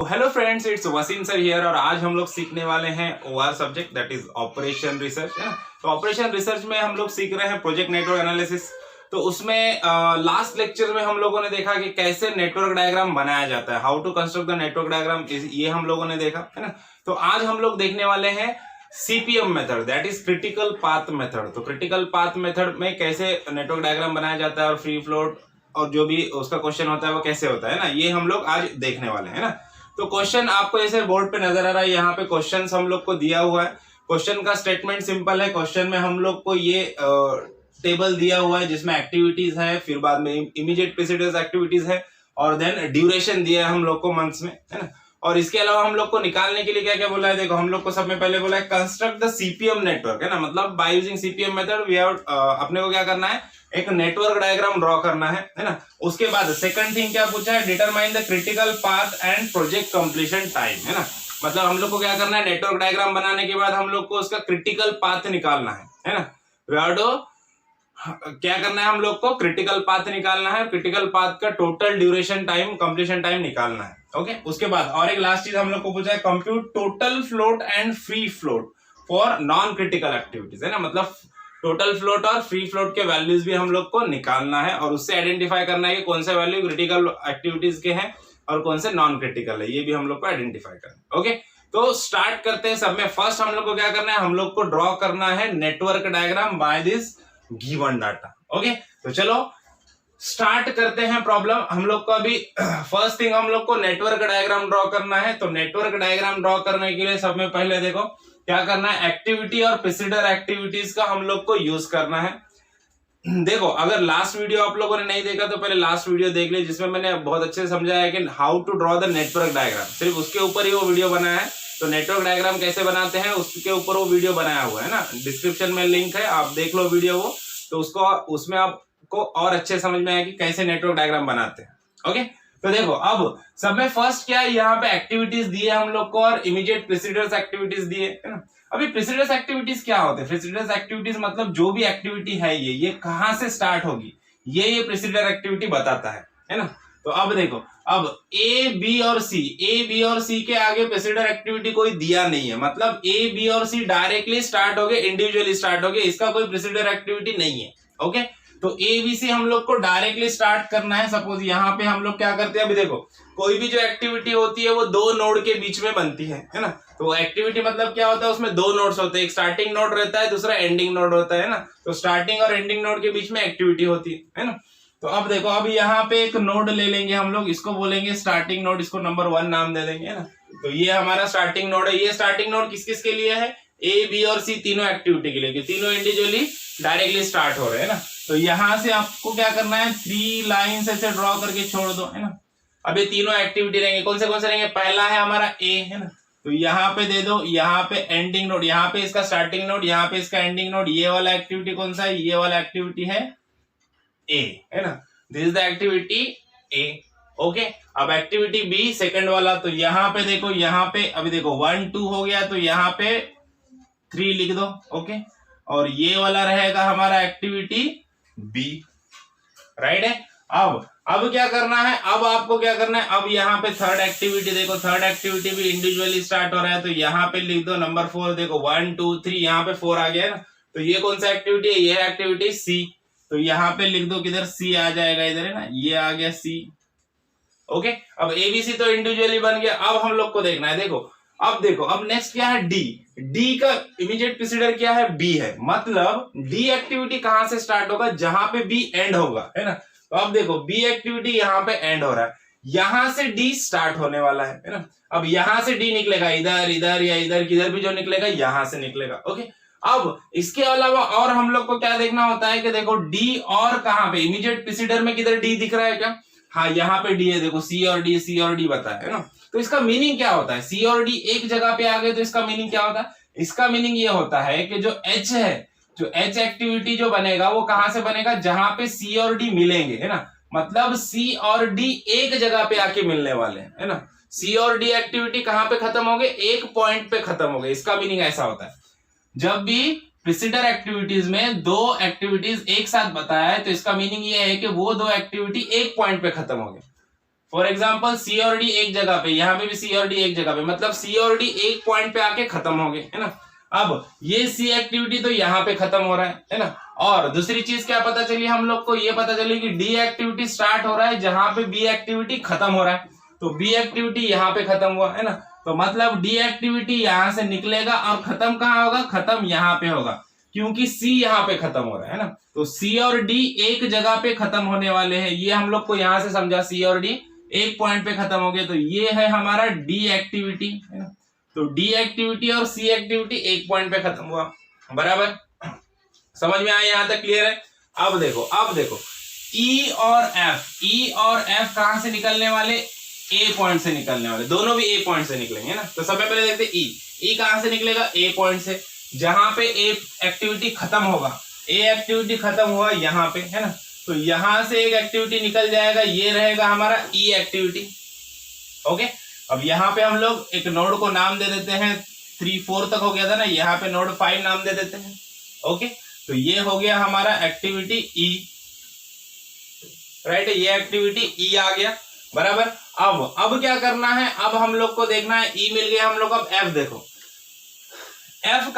Hello friends, it's Waseem sir here और आज हम लोग सीखने वाले हैं OR subject that is operation research है ना। तो ऑपरेशन रिसर्च में हम लोग सीख रहे हैं प्रोजेक्ट नेटवर्क एनालिसिस। तो उसमें लास्ट लेक्चर में हम लोगों ने देखा कि कैसे नेटवर्क डायग्राम बनाया जाता है, how to construct the network diagram, ये हम लोगों ने देखा है ना। तो आज हम लोग देखने वाले हैं CPM method that is critical path method. तो क्रिटिकल पाथ मेथड में कैसे नेटवर्क डायग्राम बनाया जाता है और फ्री फ्लोट और जो भी उसका क्वेश्चन होता है वो कैसे होता है ना, ये हम लोग आज देखने वाले हैं ना। तो क्वेश्चन आपको जैसे बोर्ड पे नजर आ रहा है, यहाँ पे क्वेश्चन हम लोग को दिया हुआ है। क्वेश्चन का स्टेटमेंट सिंपल है। क्वेश्चन में हम लोग को ये टेबल दिया हुआ है जिसमें एक्टिविटीज है, फिर बाद में इमीडिएट प्रेसिडेंस एक्टिविटीज है और देन ड्यूरेशन दिया है हम लोग को मंथ्स में, है ना। और इसके अलावा हम लोग को निकालने के लिए क्या क्या बोला है, देखो हम लोग को सब में पहले बोला है कंस्ट्रक्ट द सीपीएम नेटवर्क, है ना। मतलब by using CPM method we have अपने को क्या करना है, एक नेटवर्क डायग्राम ड्रॉ करना है ना। उसके बाद सेकंड थिंग क्या पूछा है, determine the critical path and project completion time, है ना। मतलब हम लोग को क्या करना है, नेटवर्क डायग्राम बनाने के बाद हम लोग को उसका क्रिटिकल पाथ निकालना है ना। क्या करना है, हम लोग को क्रिटिकल पाथ निकालना है, क्रिटिकल पाथ का total duration time, completion time निकालना है। ओके, उसके बाद और एक लास्ट चीज हम लोग को पूछा है, compute total float and free float for non critical activities, है ना। मतलब टोटल फ्लोट और फ्री फ्लोट के वैल्यूज भी हम लोग को निकालना है और उससे आइडेंटिफाई करना है कि कौन से वैल्यू क्रिटिकल एक्टिविटीज के हैं और कौन से नॉन क्रिटिकल है, ये भी हम लोग को आइडेंटिफाई करना है। ओके, तो स्टार्ट करते हैं। सब में फर्स्ट हम लोग को क्या करना है, हम लोग को ड्रॉ करना है network diagram by this given data. Okay, तो चलो स्टार्ट करते हैं प्रॉब्लम। हम लोग को अभी फर्स्ट थिंग हम लोग को नेटवर्क डायग्राम ड्रॉ करना है। तो नेटवर्क डायग्राम ड्रॉ करने के लिए सब में पहले देखो क्या करना है, एक्टिविटी और प्रेसिडर एक्टिविटीज का हम लोग को यूज करना है। देखो अगर लास्ट वीडियो आप लोगों ने नहीं देखा तो पहले लास्ट वीडियो देख ले, जिसमें मैंने बहुत अच्छे से समझाया है कि how to draw the network diagram. सिर्फ उसके ऊपर ही वो वीडियो बनाया है। तो नेटवर्क डायग्राम कैसे बनाते हैं उसके ऊपर वो वीडियो बनाया हुआ है ना, डिस्क्रिप्शन में लिंक है, आप देख लो वीडियो वो। तो उसको उसमें आपको और अच्छे समझ में आया कि कैसे नेटवर्क डायग्राम बनाते हैं। ओके, तो देखो अब सब में फर्स्ट क्या है, यहाँ पे एक्टिविटीज दिए हम लोग को और इमीडिएट प्रेसिडेंस एक्टिविटीज दिए, है ना। अभी प्रेसिडेंस एक्टिविटीज क्या होते हैं, प्रेसिडेंस एक्टिविटीज मतलब जो भी एक्टिविटी है ये कहां से स्टार्ट होगी, ये प्रेसिडेंस एक्टिविटी बताता है ना। तो अब देखो, अब ए बी और सी के आगे प्रेसिडेंस एक्टिविटी कोई दिया नहीं है। मतलब ए बी और सी डायरेक्टली स्टार्ट हो गए, इंडिविजुअली स्टार्ट हो गए, इसका कोई प्रेसिडेंस एक्टिविटी नहीं है। ओके, तो ए बी सी हम लोग को डायरेक्टली स्टार्ट करना है। सपोज यहाँ पे हम लोग क्या करते हैं, अभी देखो कोई भी जो एक्टिविटी होती है वो दो नोड के बीच में बनती है ना। तो एक्टिविटी मतलब क्या होता है, उसमें दो नोड्स होते हैं, एक स्टार्टिंग नोड रहता है, दूसरा एंडिंग नोड होता है ना। तो स्टार्टिंग और एंडिंग नोड के बीच में एक्टिविटी होती है ना। तो अब देखो, अब यहाँ पे एक नोड ले लेंगे हम लोग, इसको बोलेंगे स्टार्टिंग नोड, इसको नंबर 1 नाम दे देंगे ना। तो ये हमारा स्टार्टिंग नोड है। ये स्टार्टिंग नोड किस किस के लिए है, ए बी और सी तीनों एक्टिविटी के लिए, तीनों इंडिविजुअली डायरेक्टली स्टार्ट हो रहे हैं ना। तो यहां से आपको क्या करना है, 3 लाइंस ऐसे ड्रॉ करके छोड़ दो, है ना। अब ये तीनों एक्टिविटी रहेंगे, कौन से रहेंगे, पहला है हमारा ए, है ना। तो यहाँ पे दे दो, यहाँ पे एंडिंग नोड, यहाँ पे इसका स्टार्टिंग नोड, यहाँ पे इसका एंडिंग नोड। ये वाला एक्टिविटी कौन सा है, ये वाला एक्टिविटी है ए, है ना। This is the activity A. Okay, अब एक्टिविटी बी सेकंड वाला, तो यहाँ पे देखो, यहाँ पे अभी देखो 1 2 हो गया, तो यहाँ पे 3 लिख दो। ओके, और ये वाला रहेगा हमारा एक्टिविटी बी, राइट है। अब क्या करना है, अब आपको क्या करना है, अब यहाँ पे थर्ड एक्टिविटी देखो, थर्ड एक्टिविटी भी इंडिविजुअली स्टार्ट हो रहा है। तो यहाँ पे लिख दो नंबर 4, देखो 1 2 3, यहाँ पे 4 आ गया है ना। तो ये कौन सा एक्टिविटी है, ये एक्टिविटी सी। तो यहाँ पे लिख दो, किधर सी आ जाएगा, इधर है ना, ये आ गया सी। ओके, अब एबीसी तो इंडिविजुअली बन गया। अब हम लोग को देखना है, देखो अब नेक्स्ट क्या है, डी का इमीडिएट प्रेसिडेंट क्या है, बी है। मतलब डी एक्टिविटी कहां से स्टार्ट होगा, जहां पे बी एंड होगा, है ना। तो अब देखो बी एक्टिविटी यहाँ पे एंड हो रहा है, यहां से डी स्टार्ट होने वाला है ना। अब यहां से डी निकलेगा, इधर इधर या इधर किधर भी जो निकलेगा यहां से निकलेगा। ओके, अब इसके अलावा और हम लोग को क्या देखना होता है कि देखो डी और कहां पे, इमीडिएट प्रेसिडेंट में किधर डी दिख रहा है क्या, हाँ यहाँ पे डी है, देखो सी और डी बताया है ना। तो इसका मीनिंग क्या होता है, सी और डी एक जगह पे आ गए, तो इसका मीनिंग क्या होता है, इसका मीनिंग ये होता है कि जो एच है, जो एच एक्टिविटी जो बनेगा वो कहां से बनेगा, जहां पे सी और डी मिलेंगे, है ना। मतलब सी और डी एक जगह पे आके मिलने वाले हैं, है ना। सी और डी एक्टिविटी कहां पे खत्म हो गए, एक पॉइंट पे खत्म हो गए। इसका मीनिंग ऐसा होता है, जब भी प्रेसिडेंट एक्टिविटीज में दो एक्टिविटीज एक साथ बताया है तो इसका मीनिंग ये है कि वो दो एक्टिविटी एक पॉइंट पे खत्म हो गए। फॉर एग्जाम्पल सी और डी एक जगह पे, यहाँ पे भी सी और डी एक जगह पे, मतलब सी और डी एक पॉइंट पे आके खत्म हो गए, है ना। अब ये सी एक्टिविटी तो यहाँ पे खत्म हो रहा है ना। और दूसरी चीज क्या पता चली हम लोग को, ये पता चली कि डी एक्टिविटी स्टार्ट हो रहा है जहां पे बी एक्टिविटी खत्म हो रहा है, तो बी एक्टिविटी यहाँ पे खत्म हुआ, है ना। तो मतलब डी एक्टिविटी यहाँ से निकलेगा और खत्म कहाँ होगा, खत्म यहाँ पे होगा, क्योंकि सी यहाँ पे खत्म हो रहा है ना। तो सी और डी एक जगह पे खत्म होने वाले हैं, ये हम लोग को यहाँ से समझा, सी और डी एक पॉइंट पे खत्म हो गए, तो ये है हमारा डी एक्टिविटी, है ना। तो डी एक्टिविटी और सी एक्टिविटी एक पॉइंट पे खत्म हुआ, बराबर, समझ में आया, यहां तक क्लियर है। अब देखो ई और एफ कहां से निकलने वाले, ए पॉइंट से निकलने वाले, दोनों भी ए पॉइंट से निकलेंगे ना। तो सबसे पहले देखते ई कहां से निकलेगा, ए पॉइंट से, जहां पे ए एक्टिविटी खत्म होगा, ए एक्टिविटी खत्म हुआ यहाँ पे, है ना। तो यहां से एक एक्टिविटी निकल जाएगा, ये रहेगा हमारा ई एक्टिविटी, ओके। अब यहाँ पे हम लोग एक नोड को नाम दे देते हैं, 3 4 तक हो गया था ना, यहाँ पे नोड 5 नाम दे देते हैं, ओके। तो ये हो गया हमारा एक्टिविटी ई, राइट, ये एक्टिविटी ई आ गया, बराबर। अब क्या करना है, अब हम लोग को देखना है, ई मिल गया हम लोग, अब एफ देखो, एफ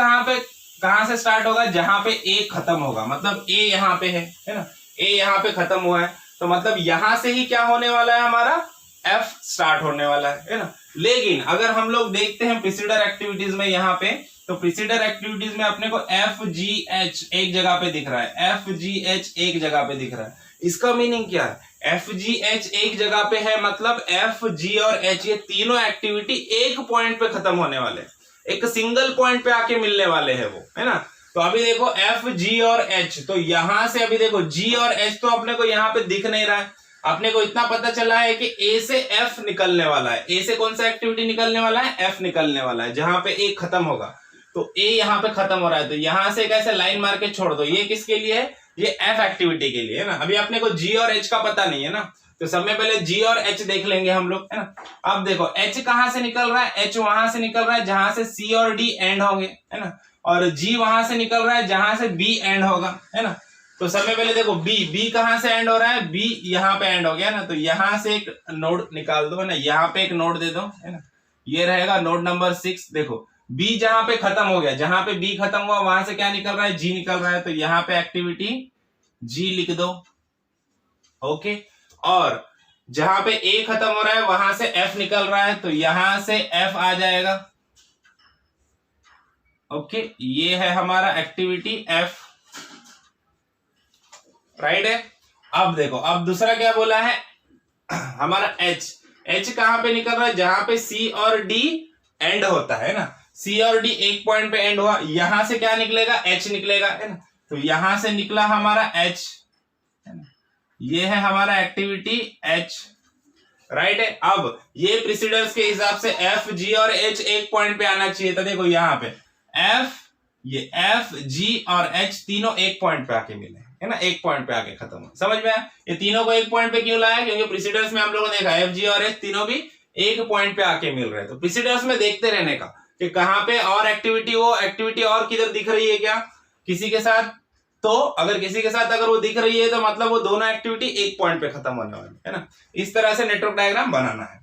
कहां से स्टार्ट होगा, जहां पे ए खत्म होगा, मतलब ए यहाँ पे है ना, ए यहाँ पे खत्म हुआ है, तो मतलब यहां से ही क्या होने वाला है, हमारा एफ स्टार्ट होने वाला है ना। लेकिन अगर हम लोग देखते हैं प्रीसीडर एक्टिविटीज में, यहाँ पे तो प्रीसीडर एक्टिविटीज में अपने को एफ जी एच एक जगह पे दिख रहा है, एफ जी एच एक जगह पे दिख रहा है। इसका मीनिंग क्या है, एफ जी एच एक जगह पे है, मतलब एफ जी और एच ये तीनों एक्टिविटी एक पॉइंट पे खत्म होने वाले, एक सिंगल पॉइंट पे आके मिलने वाले हैं वो, है ना। तो अभी देखो एफ जी और एच, तो यहां से अभी देखो जी और एच तो अपने को यहाँ पे दिख नहीं रहा है, अपने को इतना पता चला है कि ए से एफ निकलने वाला है, ए से कौन सा एक्टिविटी निकलने वाला है, एफ निकलने वाला है, जहां पे ए खत्म होगा, तो ए यहाँ पे खत्म हो रहा है, तो यहां से कैसे लाइन मार के छोड़ दो, ये किसके लिए है, ये एफ एक्टिविटी के लिए, है ना। अभी अपने को जी और एच का पता नहीं है ना, तो सब में पहले जी और एच देख लेंगे हम लोग, है ना। अब देखो एच कहां से निकल रहा है, एच वहां से निकल रहा है जहां से सी और डी एंड होंगे, है ना, और जी वहां से निकल रहा है जहां से बी एंड होगा, है ना। तो सब में पहले देखो बी कहां से एंड हो रहा है, बी यहाँ पे एंड हो गया ना, तो यहां से एक नोड निकाल दो, है ना, यहाँ पे एक नोड दे दो, है ना, ये रहेगा नोड नंबर 6। देखो बी जहां पे खत्म हो गया, जहां पे बी खत्म हुआ वहां से क्या निकल रहा है, जी निकल रहा है, तो यहाँ पे एक्टिविटी जी लिख दो, ओके। और जहां पे ए खत्म हो रहा है वहां से एफ निकल रहा है, तो यहां से एफ आ जाएगा, ओके। ये है हमारा एक्टिविटी एफ, राइट है। अब देखो, अब दूसरा क्या बोला है हमारा एच कहां पे निकल रहा है, जहां पे सी और डी एंड होता है ना, सी और डी एक पॉइंट पे एंड हुआ, यहां से क्या निकलेगा, एच निकलेगा, है ना। तो यहां से निकला हमारा एच, है ना, ये है हमारा एक्टिविटी एच, राइट है। अब ये प्रीसीडर्स के हिसाब से एफ जी और एच एक पॉइंट पे आना चाहिए, तो देखो यहाँ पे एफ जी और एच तीनों एक पॉइंट पे आके मिले, है ना, एक पॉइंट पे आके खत्म हो, समझ में आया। ये तीनों को एक पॉइंट पे क्यों लाया, क्योंकि प्रीसीडर्स में हम लोगों ने देखा एफ जी और एच तीनों भी एक पॉइंट पे आके मिल रहे हैं, तो प्रीसीडर्स में देखते रहने का कि कहां पे और एक्टिविटी, वो एक्टिविटी और किधर दिख रही है क्या किसी के साथ, तो अगर किसी के साथ अगर वो दिख रही है तो मतलब वो दोनों एक्टिविटी एक पॉइंट पे खत्म होने वाली है ना। इस तरह से नेटवर्क डायग्राम बनाना है,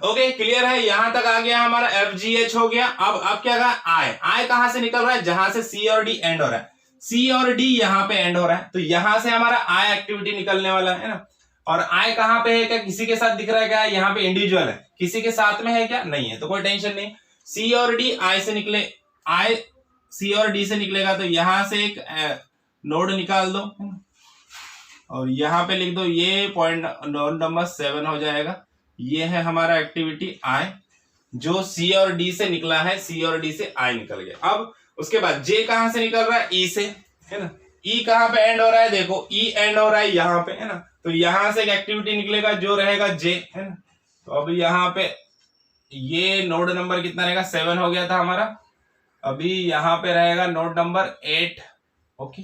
ओके, क्लियर है। यहां तक आ गया हमारा एफ जी एच हो गया। अब क्या कहा, आई कहां से निकल रहा है, जहां से सी और डी एंड हो रहा है, सी और डी यहां पे एंड हो रहा है, तो यहां से हमारा आई एक्टिविटी निकलने वाला है ना। और आई कहां पे है, क्या किसी के साथ दिख रहा है क्या, यहाँ पे इंडिविजुअल है, किसी के साथ में है क्या, नहीं है, तो कोई टेंशन नहीं। सी और डी आई से निकले, आई सी और डी से निकलेगा, तो यहां से एक नोड निकाल दो और यहां पे लिख दो, ये पॉइंट नोड नंबर 7 हो जाएगा। ये है हमारा एक्टिविटी आई, जो सी और डी से निकला है, सी और डी से आई निकल गया। अब उसके बाद जे कहां से निकल रहा है, ई से, है ना। ई कहां पे एंड हो रहा है, देखो ई एंड हो रहा है यहाँ पे, है ना, तो यहां से एक एक्टिविटी निकलेगा जो रहेगा जे, है ना। तो अब यहाँ पे ये नोड नंबर कितना रहेगा, 7 हो गया था हमारा, अभी यहाँ पे रहेगा node number 8, okay.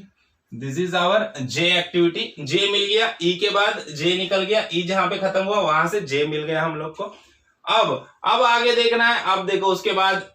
This is our J activity, J मिल गया, ई के बाद जे निकल गया, ई जहां पे खत्म हुआ वहां से जे मिल गया हम लोग को। अब आगे देखना है, अब देखो उसके बाद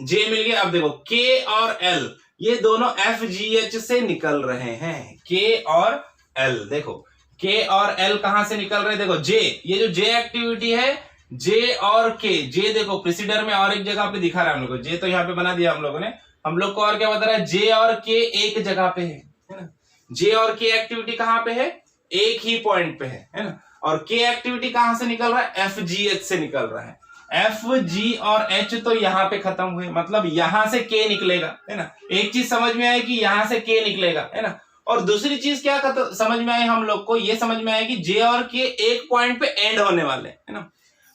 जे मिल गया, अब देखो के और एल ये दोनों एफ जी एच से निकल रहे हैं, के और एल, देखो के और एल कहां से निकल रहे हैं, देखो जे, ये जो जे एक्टिविटी है, जे और के, जे देखो प्रिसीडर में और एक जगह पे दिखा रहा है हम लोग को, जे तो यहाँ पे बना दिया हम लोगों ने, हम लोग को और क्या बता रहा है, जे और के एक जगह पे है ना, जे और के एक्टिविटी कहां पे है, एक ही पॉइंट पे है ना, और के एक्टिविटी कहां से निकल रहा है, एफ जी एच से निकल रहा है, एफ जी और एच तो यहाँ पे खत्म हुए, मतलब यहां से के निकलेगा, है ना, एक चीज समझ में आई कि यहां से के निकलेगा, है ना, और दूसरी चीज क्या समझ में आई हम लोग को, ये समझ में आया कि जे और के एक पॉइंट पे एंड होने वाले, है ना,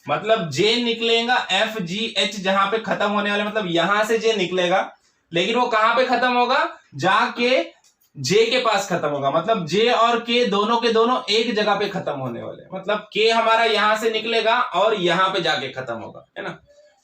मतलब जे निकलेगा एफ जी एच जहां पे खत्म होने वाले, मतलब यहां से जे निकलेगा, लेकिन वो कहां पे खत्म होगा, जाके जे के पास खत्म होगा, मतलब जे और के दोनों के दोनों एक जगह पे खत्म होने वाले, मतलब के हमारा यहां से निकलेगा और यहां पे जाके खत्म होगा, है ना,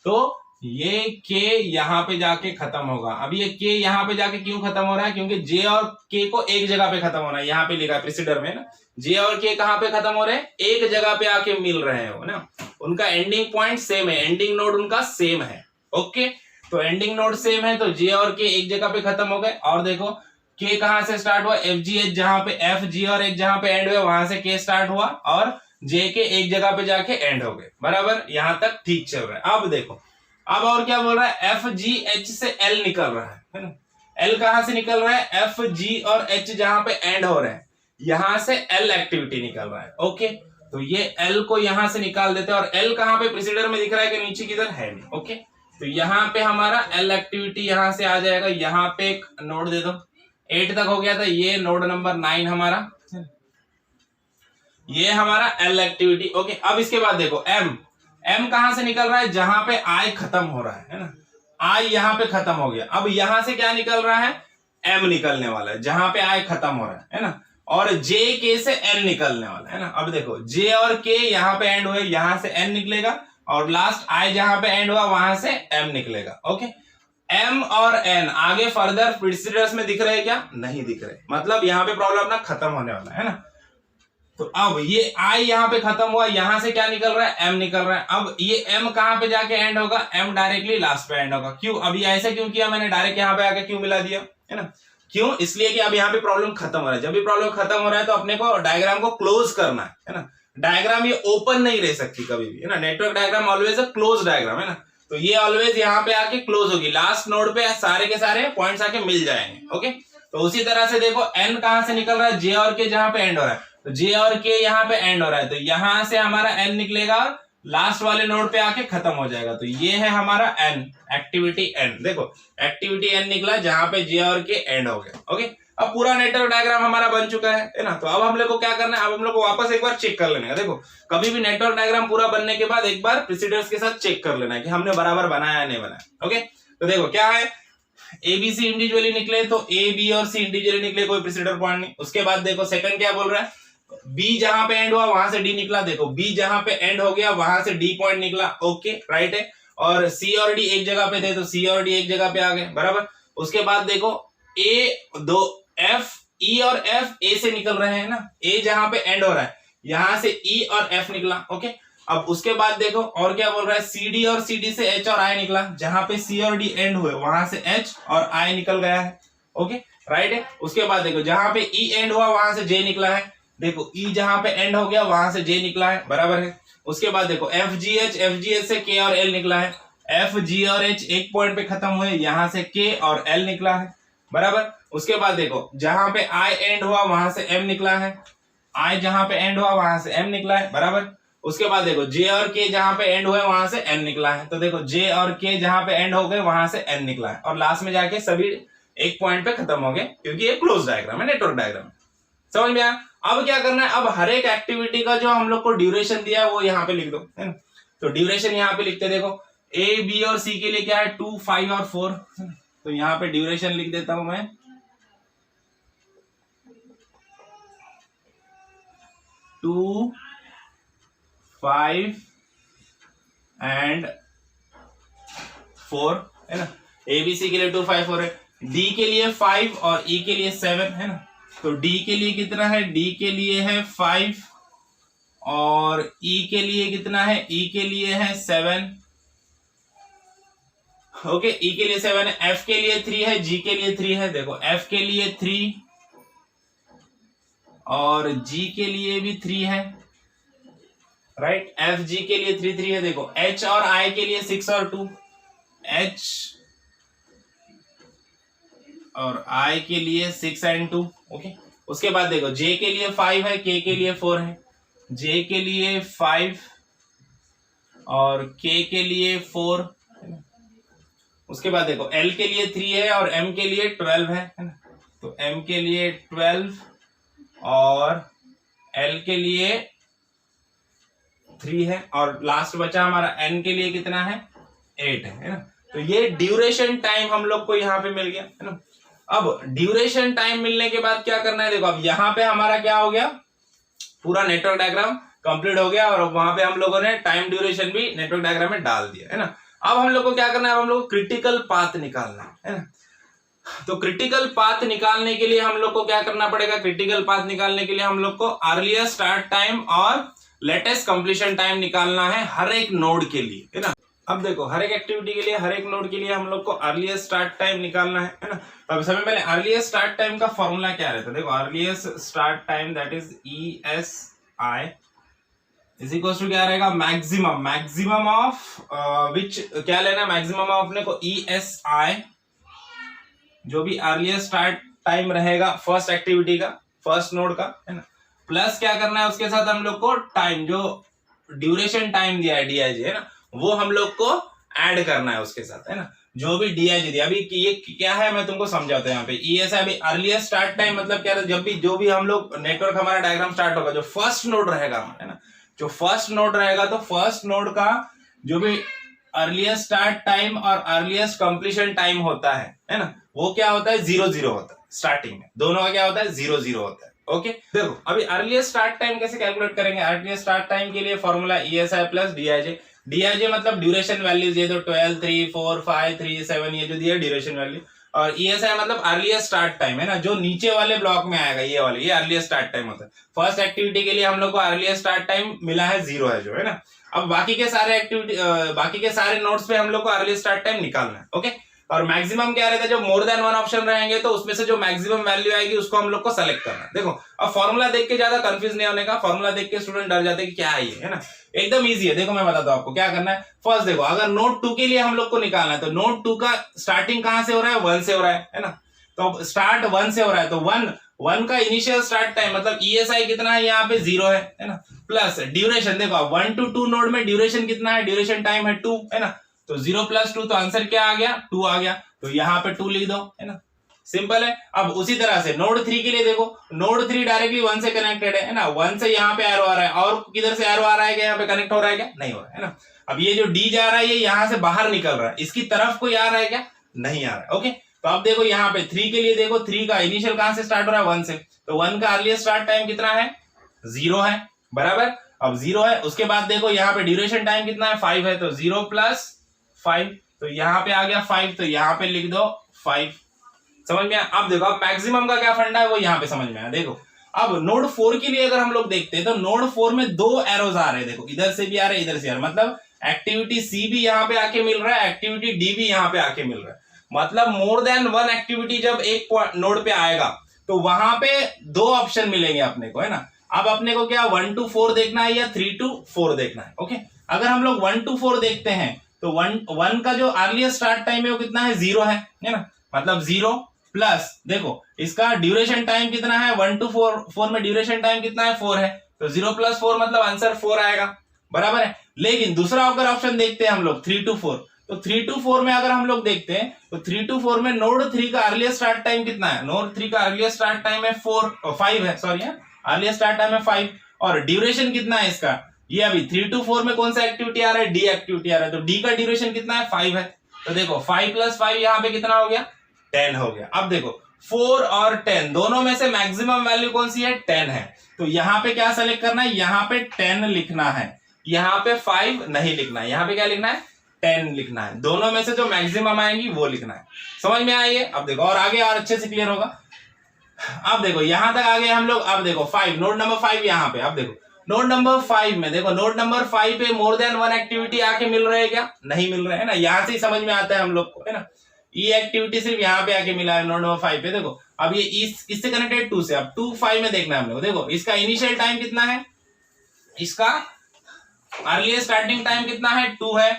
तो ये के यहां पे जाके खत्म होगा। अब ये के यहां पे जाके क्यों खत्म हो रहा है, क्योंकि जे और के को एक जगह पे खत्म होना है, यहां पे लिखा है प्रिसीडर में ना, जे और के कहां पे खत्म हो रहे हैं, एक जगह पे आके मिल रहे हैं वो ना, उनका एंडिंग पॉइंट सेम है, एंडिंग नोड उनका सेम है। ओके, तो एंडिंग नोड सेम है, तो जे और के एक जगह पे खत्म हो गए, और देखो के कहां से स्टार्ट हुआ, एफ जी एच, जहां पे एफ जी और एच जहां पे एंड हुए वहां से के स्टार्ट हुआ, और जे के एक जगह पे जाके एंड हो गए, बराबर, यहां तक ठीक चल रहा है। अब देखो, अब और क्या बोल रहा है, एफ जी एच से एल निकल रहा है ना, एल कहां से निकल रहा है, एफ जी और एच जहां पे एंड हो रहे हैं, यहां से एल एक्टिविटी निकल रहा है। ओके, तो ये एल को यहां से निकाल देते हैं, और एल कहां पे प्रिसीडर में दिख रहा है कि नीचे किधर है नहीं। ओके, तो यहां पे हमारा एल एक्टिविटी यहां से आ जाएगा, यहां पे एक नोड दे दो, 8 तक हो गया था, ये नोड नंबर 9 हमारा, ये हमारा एल एक्टिविटी। ओके, अब इसके बाद देखो एम, एम कहां से निकल रहा है, जहां पे आई खत्म हो रहा है ना, आई यहां पे खत्म हो गया, अब यहां से क्या निकल रहा है, एम निकलने वाला है, जहां पे आई खत्म हो रहा है ना, और जे के से एल निकलने वाला है ना। अब देखो जे और के यहां पे एंड हुए, यहां से एन निकलेगा, और लास्ट आई जहां पे एंड हुआ वहां से एम निकलेगा। ओके, एम और एन आगे फर्दर प्रिसीडर्स में दिख रहे हैं क्या, नहीं दिख रहे, मतलब यहां पे प्रॉब्लम अपना खत्म होने वाला है ना। तो अब ये आई यहां पे खत्म हुआ, यहां से क्या निकल रहा है, एम निकल रहा है, अब ये एम कहां पे जाके एंड होगा, एम डायरेक्टली लास्ट पे एंड होगा। क्यों, अभी ऐसा क्यों किया मैंने, डायरेक्ट यहां पे आके क्यों मिला दिया, है ना, क्यों, इसलिए कि अब यहाँ पे प्रॉब्लम खत्म हो रहा है, जब भी प्रॉब्लम खत्म हो रहा है तो अपने को डायग्राम को क्लोज करना है ना, डायग्राम ये ओपन नहीं रह सकती कभी भी, है ना, network diagram always a close diagram, है ना, तो ये ऑलवेज यहाँ पे आके क्लोज होगी, लास्ट नोड पे सारे के सारे पॉइंट्स आके मिल जाएंगे। ओके, तो उसी तरह से देखो एन कहां से निकल रहा है, जे और के जहां पे एंड हो रहा है, तो जे और के यहाँ पे एंड हो रहा है, तो यहां से हमारा एन निकलेगा, लास्ट वाले नोड पे आके खत्म हो जाएगा, तो ये है हमारा एन एक्टिविटी एन। देखो एक्टिविटी एन निकला जहां पे जे और के एंड हो गया। ओके, अब पूरा नेटवर्क डायग्राम हमारा बन चुका है ना, तो अब हम लोग को क्या करना है, अब हम लोग को वापस एक बार चेक कर लेना है। देखो कभी भी नेटवर्क डायग्राम पूरा बनने के बाद एक बार प्रिसीडर्स के साथ चेक कर लेना है कि हमने बराबर बनाया नहीं बनाया। ओके, तो देखो क्या है, ए बी सी इंडिविजुअली निकले, तो ए बी और सी इंडिविजुअली निकले, कोई प्रिसीडर पॉइंट नहीं। उसके बाद देखो सेकंड क्या बोल रहा है, बी जहां पे एंड हुआ वहां से डी निकला, देखो बी जहां पे एंड हो गया वहां से डी पॉइंट निकला। ओके, राइट है, और सी और डी एक जगह पे थे, तो सी और डी एक जगह पे आ गए, बराबर। उसके बाद देखो ए दो एफ, ई और एफ ए से निकल रहे हैं ना, ए जहां पे एंड हो रहा है यहां से ई और एफ निकला। ओके, अब उसके बाद देखो और क्या बोल रहा है, सी डी और सी डी से एच और आई निकला, जहां पे सी और डी एंड हुए वहां से एच और आई निकल गया है। ओके, राइट है। उसके बाद देखो जहां पे ई एंड हुआ वहां से जे निकला है, देखो ई जहां पे एंड हो गया वहां से जे निकला है, बराबर है। उसके बाद देखो एफ जी एच से के और एल निकला है, एफ जी और एच एक पॉइंट पे खत्म हुए, यहां से के और एल निकला है, बराबर। उसके बाद देखो जहां पे आई एंड हुआ वहां से एम निकला है, आई जहां पे एंड हुआ वहां से एम निकला है, बराबर। उसके बाद देखो जे और के जहां पे एंड हुए वहां से एन निकला है, तो देखो जे और के जहां पे एंड हो गए वहां से एन निकला है, और लास्ट में जाके सभी एक पॉइंट पे खत्म हो गए, क्योंकि ये क्लोज डायग्राम है, नेटवर्क डायग्राम। समझ में आया? अब क्या करना है, अब हर एक एक्टिविटी का जो हम लोग को ड्यूरेशन दिया है वो यहाँ पे लिख दो, है ना। तो ड्यूरेशन यहाँ पे लिखते, देखो ए बी और सी के लिए क्या है 2, 5 और 4, तो यहाँ पे ड्यूरेशन लिख देता हूं मैं 2, 5 एंड 4, है ना। ए बी सी के लिए 2, 5, 4 है, डी के लिए 5 और ई के लिए 7, है ना। तो डी के लिए कितना है, डी के लिए है 5 और ई के लिए कितना है, ई के लिए है 7। ओके, ई के लिए 7 है, एफ के लिए 3 है, जी के लिए 3 है। देखो एफ के लिए 3 और G के लिए भी 3 है, राइट। F G के लिए 3 3 है। देखो H और I के लिए 6 और 2, H और I के लिए 6 and 2, ओके। उसके बाद देखो J के लिए 5 है, K के लिए 4 है, J के लिए 5 और K के लिए 4 है ना। उसके बाद देखो L के लिए 3 है और M के लिए 12 है ना। तो M के लिए 12 और L के लिए 3 है और लास्ट बचा हमारा N के लिए कितना है, 8 है ना। तो ये ड्यूरेशन टाइम हम लोग को यहाँ पे मिल गया है ना। अब ड्यूरेशन टाइम मिलने के बाद क्या करना है, देखो अब यहाँ पे हमारा क्या हो गया, पूरा नेटवर्क डायग्राम कंप्लीट हो गया और वहां पे हम लोगों ने टाइम ड्यूरेशन भी नेटवर्क डायग्राम में डाल दिया है ना। अब हम लोग को क्या करना है, अब हम लोग को क्रिटिकल पाथ निकालना है ना। तो क्रिटिकल पाथ निकालने के लिए हम लोग को क्या करना पड़ेगा, क्रिटिकल पाथ निकालने के लिए हम लोग को अर्लीस्ट स्टार्ट टाइम और लेटेस्ट कंप्लीशन टाइम निकालना है हर एक नोड के लिए, है ना। अब देखो हर एक एक्टिविटी के लिए, हर एक नोड के लिए हम लोग को अर्लीस्ट स्टार्ट टाइम निकालना है ना। तो अब सबसे पहले अर्लीस्ट स्टार्ट टाइम का फॉर्मूला क्या रहता है, देखो earliest start time that is ESI is equal to क्या रहेगा, मैक्सिमम ऑफ विच, क्या लेना है मैक्सिमम ऑफ अपने को ESI, जो भी अर्लीस्ट स्टार्ट टाइम रहेगा फर्स्ट एक्टिविटी का, फर्स्ट नोड का, है ना, प्लस क्या करना है उसके साथ हम लोग को टाइम, जो ड्यूरेशन टाइम दिया है DIG है ना, वो हम लोग को ऐड करना है उसके साथ, है ना। जो भी DIG दिया, अभी ये क्या है मैं तुमको समझाता हूँ यहाँ पे। ESI अभी अर्लीस्ट स्टार्ट टाइम मतलब क्या है, जब भी जो भी हम लोग नेटवर्क हमारा डायग्राम स्टार्ट होगा, जो फर्स्ट नोड रहेगा, है ना, जो फर्स्ट नोड रहेगा, तो फर्स्ट नोड का जो भी अर्लीस्ट स्टार्ट टाइम और अर्लीस्ट कंप्लीशन टाइम होता है ना, वो क्या होता है, 0 0 होता है स्टार्टिंग में, दोनों का क्या होता है, 0 0 होता है, ओके। देखो अभी अर्लीस्ट स्टार्ट टाइम कैसे कैलकुलेट करेंगे, अर्लीस्ट स्टार्ट टाइम के लिए फॉर्मूला ESI प्लस DIG मतलब ड्यूरेशन वैल्यूज, ये तो 12 3 4 5 3 7 ये जो दिया ड्यूरेशन वैल्यू, और ESI मतलब अर्लीस्ट स्टार्ट टाइम, है ना, जो नीचे वाले ब्लॉक में आएगा, ये वाले, ये अर्लीस्ट स्टार्ट टाइम होता है। फर्स्ट एक्टिविटी के लिए हम लोग को अर्लीस्ट स्टार्ट टाइम मिला है 0 है, जो है ना। अब बाकी के सारे नोड्स पे हम लोग को अर्लीस्ट स्टार्ट टाइम निकालना है, ओके। और मैक्सिमम क्या रहता है, जो मोर देन वन ऑप्शन रहेंगे तो उसमें से जो मैक्सिमम वैल्यू आएगी उसको हम लोग को सेलेक्ट करना है। देखो अब फॉर्मूला देख के ज्यादा कंफ्यूज नहीं होने का, फॉर्मूला देख के स्टूडेंट डर जाते हैं कि क्या है ये, है ना। एकदम इजी है, देखो मैं बताता हूं आपको क्या करना है। फर्स्ट देखो, अगर नोड 2 के लिए हम लोग को निकालना है, तो नोड 2 का स्टार्टिंग कहां से हो रहा है, 1 से हो रहा है ना। तो स्टार्ट 1 से हो रहा है, तो 1 का इनिशियल स्टार्ट टाइम मतलब ESI कितना है, यहाँ पे 0 है ना, प्लस ड्यूरेशन, देखो 1 to 2 नोड में ड्यूरेशन कितना है, ड्यूरेशन टाइम है 2, है ना। तो 0 + 2, तो आंसर क्या आ गया, 2 आ गया, तो यहाँ पे 2 लिख दो, है ना, सिंपल है। अब उसी तरह से नोड 3 के लिए देखो, नोड 3 डायरेक्टली 1 से कनेक्टेड है ना, 1 से यहाँ पे एरो आ रहा है, और किधर से एरो आ रहा है, क्या यहाँ पे कनेक्ट हो रहा है, क्या नहीं हो रहा है ना। अब ये जो D जा रहा है, ये यहाँ से बाहर निकल रहा है, इसकी तरफ कोई आ रहा है क्या, नहीं आ रहा है, ओके। तो अब देखो यहाँ पे 3 के लिए देखो, 3 का इनिशियल कहां से स्टार्ट हो रहा है, 1 से, तो 1 का अर्लीस्ट स्टार्ट टाइम कितना है, 0 है, बराबर। अब 0 है, उसके बाद देखो यहाँ पे ड्यूरेशन टाइम कितना है, 5 है, तो 0 + 5, तो यहाँ पे आ गया 5, तो यहाँ पे लिख दो 5, समझ में आया। अब देखो अब मैक्सिमम का क्या फंडा है वो यहाँ पे समझ में आया। देखो अब नोड 4 के लिए अगर हम लोग देखते हैं, तो नोड 4 में 2 एरोज आ रहे हैं, देखो इधर से भी आ रहे हैं, इधर से आ रहे हैं, मतलब एक्टिविटी C भी यहाँ पे आके मिल रहा है, एक्टिविटी D भी यहाँ पे आके मिल रहा है, मतलब मोर देन वन एक्टिविटी जब एक नोड पे आएगा तो वहां पे 2 ऑप्शन मिलेंगे अपने को, है ना। अब अपने को क्या 1 to 4 देखना है या 3 to 4 देखना है, ओके। अगर हम लोग 1 to 4 देखते हैं, तो 1 का जो अर्लीस्ट स्टार्ट टाइम है वो कितना है, 0 है ना, मतलब 0 प्लस देखो इसका ड्यूरेशन टाइम कितना है, 1 to 4 में ड्यूरेशन टाइम कितना है, 4 है, तो 0 + 4 मतलब आंसर 4 आएगा, बराबर है। लेकिन दूसरा अगर ऑप्शन देखते हैं हम लोग 3 to 4, तो 3 to 4 में अगर हम लोग देखते हैं, तो 3 to 4 में नोड 3 का अर्लीस्ट स्टार्ट टाइम कितना है, नोड 3 का अर्लीस्ट स्टार्ट टाइम है 5 है, सॉरी अर्लीस्ट स्टार्ट टाइम है 5, और ड्यूरेशन कितना है इसका, ये अभी 3 to 4 में कौन सा एक्टिविटी आ रहा है, D एक्टिविटी आ रहा है, तो D का ड्यूरेशन कितना है, 5 है, तो देखो 5 + 5 यहाँ पे कितना हो गया, 10 हो गया। अब देखो 4 और 10 दोनों में से मैक्सिमम वैल्यू कौन सी है, 10 है, तो यहाँ पे क्या सेलेक्ट करना है, यहाँ पे 10 लिखना है, यहाँ पे 5 नहीं लिखना है, यहाँ पे क्या लिखना है, 10 लिखना है, दोनों में से जो मैक्सिमम आएंगी वो लिखना है, समझ में आइए। अब देखो और आगे और अच्छे से क्लियर होगा। अब देखो यहां तक आगे हम लोग, अब देखो 5 नोड नंबर 5 यहाँ पे, अब देखो नोड नंबर 5 में देखो, नोड नंबर 5 पे मोर देन वन एक्टिविटी आके मिल रहे हैं क्या, नहीं मिल रहे हैं ना, यहां से ही समझ में आता है हम लोग को, है ना। ई एक्टिविटी सिर्फ यहाँ पे आके मिला है नोड नंबर 5 पे। देखो अब ये इससे कनेक्टेड 2 से, अब 2 5 में देखना है हम लोग। देखो इसका इनिशियल टाइम कितना है, इसका अर्लीस्ट स्टार्टिंग टाइम कितना है 2 है,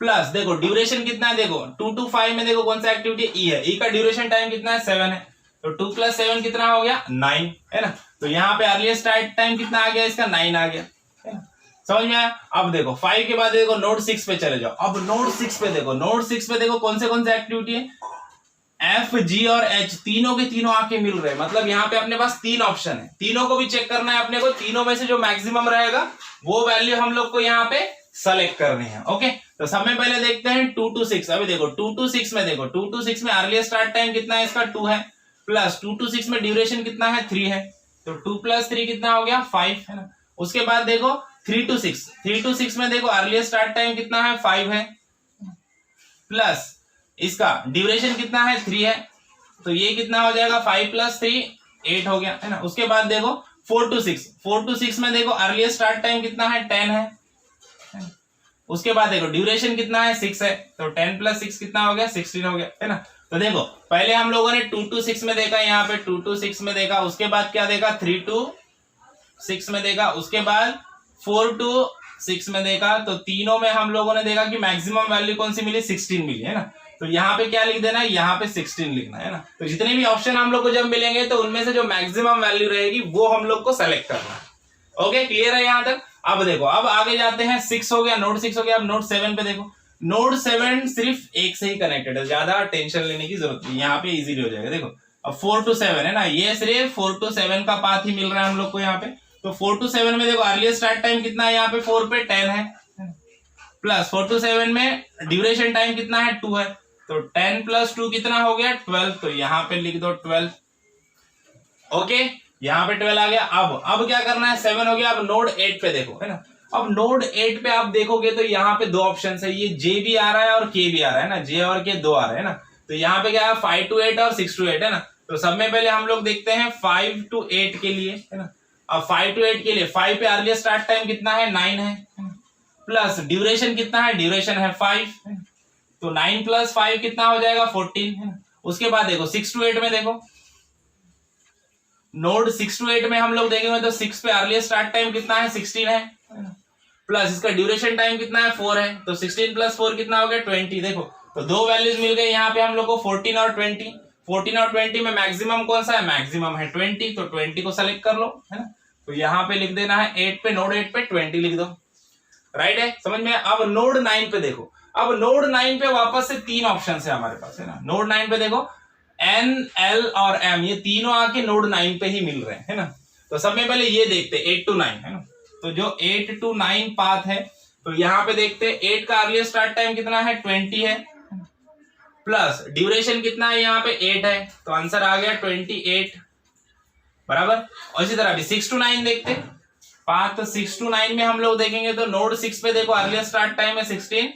प्लस देखो ड्यूरेशन कितना है, देखो 2 to 5 में देखो कौन सा एक्टिविटी ई है, ई का ड्यूरेशन टाइम कितना है 7 है, तो 2 + 7 कितना हो गया 9 है ना। तो यहाँ पे अर्लीस्ट स्टार्ट टाइम कितना आ गया इसका 9 आ गया, है ना। समझ में आया। अब देखो 5 के बाद देखो नोड 6 पे चले जाओ। अब नोड 6 पे देखो, नोड 6 पे देखो कौन से एक्टिविटी है, एफ जी और एच तीनों के तीनों आके मिल रहे हैं। मतलब यहाँ पे अपने पास 3 ऑप्शन है, तीनों को भी चेक करना है अपने को, तीनों में से जो मैक्सिमम रहेगा वो वैल्यू हम लोग को यहाँ पे सेलेक्ट करनी है। ओके, तो सब में पहले देखते हैं 2 to 6। अभी देखो 2 to 6 में देखो 2 to 6 में अर्लीस्ट स्टार्ट टाइम कितना है इसका 2 है, प्लस 2 to 6 में ड्यूरेशन कितना है 3 है, तो 2 + 3 कितना हो गया 5 है ना। उसके बाद देखो 3 to 6 में देखो अर्लीस्ट स्टार्ट टाइम कितना है 5 है, प्लस इसका ड्यूरेशन कितना है 3 है, तो ये कितना हो जाएगा 5 + 3 8 हो गया, है ना। उसके बाद देखो 4 to 6 में देखो अर्लीस्ट स्टार्ट टाइम कितना है 10 है, उसके बाद देखो ड्यूरेशन कितना है 6 है, तो 10 + 6 कितना हो गया 16 हो गया, है ना। तो देखो पहले हम लोगों ने 2 to 6 में देखा, यहाँ पे 2 to 6 में देखा, उसके बाद क्या देखा 3 to 6 में देखा, उसके बाद 4 to 6 में देखा। तो तीनों में हम लोगों ने देखा कि मैक्सिमम वैल्यू कौन सी मिली 16 मिली, है ना। तो यहाँ पे क्या लिख देना है, यहाँ पे 16 लिखना है ना। तो जितने भी ऑप्शन हम लोग को जब मिलेंगे तो उनमें से जो मैक्सिमम वैल्यू रहेगी वो हम लोग को सेलेक्ट करना है। ओके, क्लियर है यहाँ तक। अब देखो अब आगे जाते हैं, 6 हो गया, नोड 6 हो गया। अब नोड 7 पे देखो, नोड 7 सिर्फ एक से ही कनेक्टेड है, ज्यादा टेंशन लेने की जरूरत नहीं, यहाँ पे इजीली हो जाएगा। देखो अब 4 to 7 है ना, ये सिर्फ 4 to 7 का पाथ ही मिल रहा है हम लोग को यहाँ पे। तो 4 to 7 में देखो अर्लीस्ट स्टार्ट टाइम कितना है, यहाँ पे 4 पे 10 है, प्लस 4 to 7 में ड्यूरेशन टाइम कितना है 2 है, तो 10 + 2 कितना हो गया 12, तो यहाँ पे लिख दो 12। ओके, यहाँ पे 12 आ गया। अब क्या करना है, 7 हो गया। अब नोड 8 पे देखो, है ना। अब नोड 8 पे आप देखोगे तो यहाँ पे 2 ऑप्शन है, ये जे भी आ रहा है और के भी आ रहा है ना, जे और के 2 आ रहे हैं ना। तो यहाँ पे क्या है 5 to 8 और 6 to 8 है ना। तो सब में पहले हम लोग देखते हैं 5 to 8 के लिए, है ना। अब 5 to 8 के लिए 5 पे अर्लीस्ट स्टार्ट टाइम कितना है 9 है, प्लस ड्यूरेशन कितना है, ड्यूरेशन है 5, तो 9 + 5 कितना हो जाएगा 14, है ना। उसके बाद देखो 6 to 8 में देखो, नोड 6 to 8 में हम लोग देखेंगे तो 6 पे अर्लीस्ट स्टार्ट टाइम कितना है 16 है, प्लस इसका ड्यूरेशन टाइम कितना है 4 है, तो 16 + 4 कितना हो गया 20। देखो तो 2 वैल्यूज मिल गए यहाँ पे हम लोग को 14 और 20। 14 और 20 में मैक्सिमम कौन सा है, मैक्सिमम है 20, तो 20 को सेलेक्ट कर लो, है ना। तो यहाँ पे लिख देना है 8 पे, नोड 8 पे 20 लिख दो, राइट है, समझ में। अब नोड 9 पे देखो, अब नोड 9 पे वापस से 3 ऑप्शन है हमारे पास, है ना। नोड 9 पे देखो N, L और M ये तीनों आके नोड 9 पे ही मिल रहे हैं, है ना। तो सब में पहले ये देखते 8 to 9, है ना। तो जो 8 to 9 पाथ है, तो यहाँ पे देखते 8 का अर्लीस्ट स्टार्ट टाइम कितना है 20 है, प्लस ड्यूरेशन कितना है यहाँ पे 8 है, तो आंसर आ गया 28 बराबर। और इसी तरह भी 6 to 9 देखते, पाथ 6 to 9 में हम लोग देखेंगे तो नोड 6 पे देखो अर्लीस्ट स्टार्ट टाइम है 16,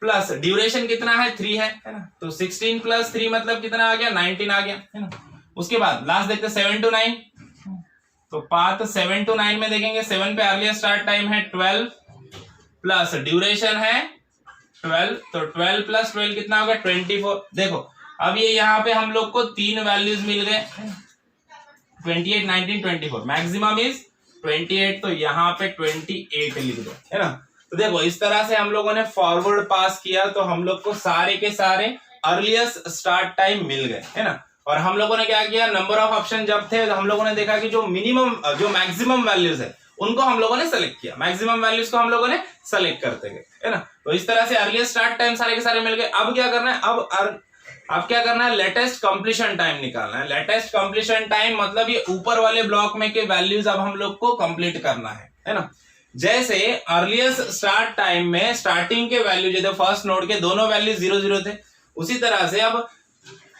प्लस ड्यूरेशन कितना है 3 है ना। तो 16 + 3 मतलब कितना आ गया 19 आ गया, है ना। उसके बाद लास्ट देखते 7 to 9, तो पाथ 7 to 9 में देखेंगे 7 पे अर्लीस्ट स्टार्ट टाइम है 12, प्लस ड्यूरेशन है 12, तो 12 + 12 कितना होगा 24। देखो अब ये यहाँ पे हम लोग को 3 वैल्यूज मिल गए, 28, 19, 24, मैक्सिमम इज 28, तो यहाँ पे 28 लिख दो, है ना। तो देखो इस तरह से हम लोगों ने फॉरवर्ड पास किया, तो हम लोग को सारे के सारे अर्लीस्ट स्टार्ट टाइम मिल गए, है ना। और हम लोगों ने क्या किया, नंबर ऑफ ऑप्शन जब थे तो हम लोगों ने देखा कि जो मैक्सिमम वैल्यूज है उनको हम लोगों ने सेलेक्ट किया, मैक्सिमम वैल्यूज को हम लोगों ने सेलेक्ट करते गए, है ना। तो इस तरह से अर्लीस्ट स्टार्ट टाइम सारे के सारे मिल गए। अब क्या करना है, अब क्या करना है, लेटेस्ट कंप्लीशन टाइम निकालना है। लेटेस्ट कंप्लीशन टाइम मतलब ये ऊपर वाले ब्लॉक में के वैल्यूज अब हम लोग को कंप्लीट करना है ना। जैसे अर्लीस्ट स्टार्ट टाइम में स्टार्टिंग के वैल्यू जो थे फर्स्ट नोड के दोनों वैल्यू 0 0 थे, उसी तरह से अब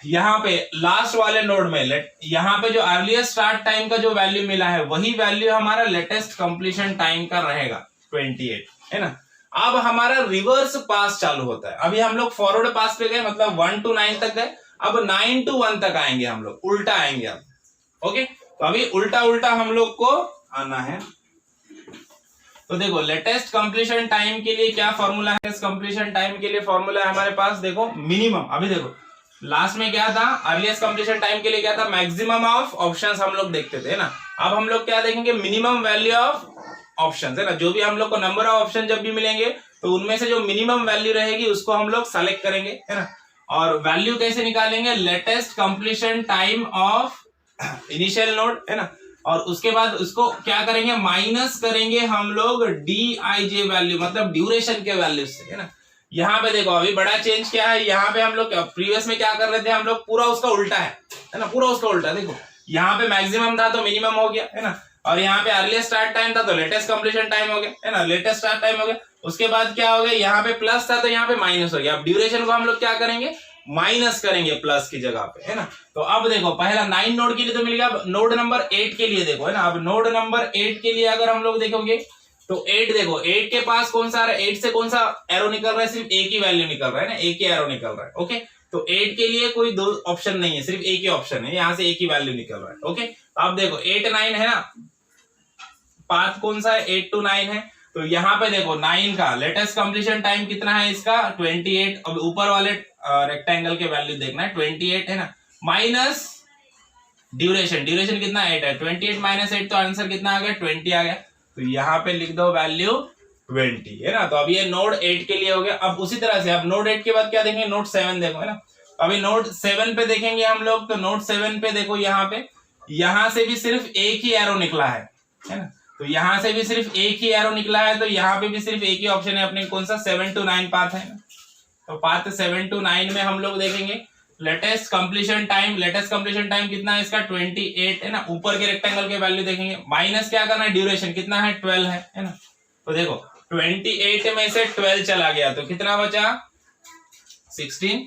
यहाँ पे लास्ट वाले नोड में यहाँ पे जो अर्लीस्ट स्टार्ट टाइम का जो वैल्यू मिला है वही वैल्यू हमारा लेटेस्ट कंप्लीशन टाइम का रहेगा 28, है ना। अब हमारा रिवर्स पास चालू होता है। अभी हम लोग फॉरवर्ड पास पे गए, मतलब 1 to 9 तक गए, अब 9 to 1 तक आएंगे हम लोग, उल्टा आएंगे अब। ओके, तो अभी उल्टा उल्टा हम लोग को आना है। तो देखो लेटेस्ट कंप्लीशन टाइम के लिए क्या फॉर्मूला है, कंप्लीशन टाइम के लिए फॉर्मूला है हमारे पास, देखो मिनिमम, अभी देखो लास्ट में क्या था, अर्लीस्ट कंप्लीशन टाइम के लिए क्या था, मैक्सिमम ऑफ ऑप्शंस हम लोग देखते थे ना। अब हम लोग क्या देखेंगे, मिनिमम वैल्यू ऑफ ऑप्शंस है ना। जो भी हम लोग को नंबर ऑफ ऑप्शन जब भी मिलेंगे तो उनमें से जो मिनिमम वैल्यू रहेगी उसको हम लोग सेलेक्ट करेंगे, है ना। और वैल्यू कैसे निकालेंगे, latest completion time of initial node, है ना। और उसके बाद उसको क्या करेंगे, माइनस करेंगे हम लोग DIJ वैल्यू, मतलब ड्यूरेशन के वैल्यू से, है ना। यहाँ पे देखो अभी बड़ा चेंज क्या है, यहाँ पे हम लोग प्रीवियस में क्या कर रहे थे, हम लोग पूरा उसका उल्टा है ना, पूरा उसका उल्टा। देखो यहाँ पे मैक्सिमम था तो मिनिमम हो गया, है ना। और यहाँ पे अर्लीस्ट स्टार्ट टाइम था तो लेटेस्ट कंप्लीशन टाइम हो गया, है ना, लेटेस्ट स्टार्ट टाइम हो गया। उसके बाद क्या हो गया, यहाँ पे प्लस था तो यहाँ पे माइनस हो गया। अब ड्यूरेशन को हम लोग क्या करेंगे, माइनस करेंगे प्लस की जगह पे, है ना। तो अब देखो पहला 9 नोड के लिए तो मिल गया, अब नोड नंबर 8 के लिए देखो, है ना। अब नोड नंबर 8 के लिए अगर हम लोग देखोगे तो 8 देखो, 8 के पास कौन सा आ रहा है, 8 से कौन सा एरो निकल रहा है, सिर्फ एक ही वैल्यू निकल रहा है ना, एक ही एरो निकल रहा है। ओके, तो 8 के लिए कोई दो ऑप्शन नहीं है, सिर्फ एक ही ऑप्शन है, यहाँ से एक ही वैल्यू निकल रहा है। ओके, तो अब देखो 8 9 है ना, पाथ कौन सा है, 8 to 9 है। तो यहाँ पे देखो 9 का लेटेस्ट कंप्लीशन टाइम कितना है इसका, 28। अब ऊपर वाले रेक्टेंगल के वैल्यू देखना है, 28 है ना, माइनस ड्यूरेशन, ड्यूरेशन कितना 8 है, 28 माइनस 8 तो आंसर कितना आ गया, 20 आ गया। तो यहाँ पे लिख दो वैल्यू 20, है ना। तो अब ये नोड 8 के लिए हो गया। अब उसी तरह से अब नोड 8 के बाद क्या देखेंगे, नोड 7 देखो, है ना। अभी नोड 7 पे देखेंगे हम लोग, तो नोड 7 पे देखो यहाँ पे, यहाँ से भी सिर्फ एक ही एरो निकला है ना। तो यहाँ से भी सिर्फ एक ही एरो निकला है, तो यहाँ पे भी सिर्फ एक ही ऑप्शन है अपने, कौन सा, 7 to 9 पाथ है। तो पाथ 7 to 9 में हम लोग देखेंगे latest completion time, latest completion time कितना है इसका, 28 है ना। ऊपर के रेक्टेंगल के वैल्यू देखेंगे, माइनस क्या करना है, ड्यूरेशन कितना है, 12 है ना। तो देखो 28 में से 12 चला गया तो कितना बचा, 16।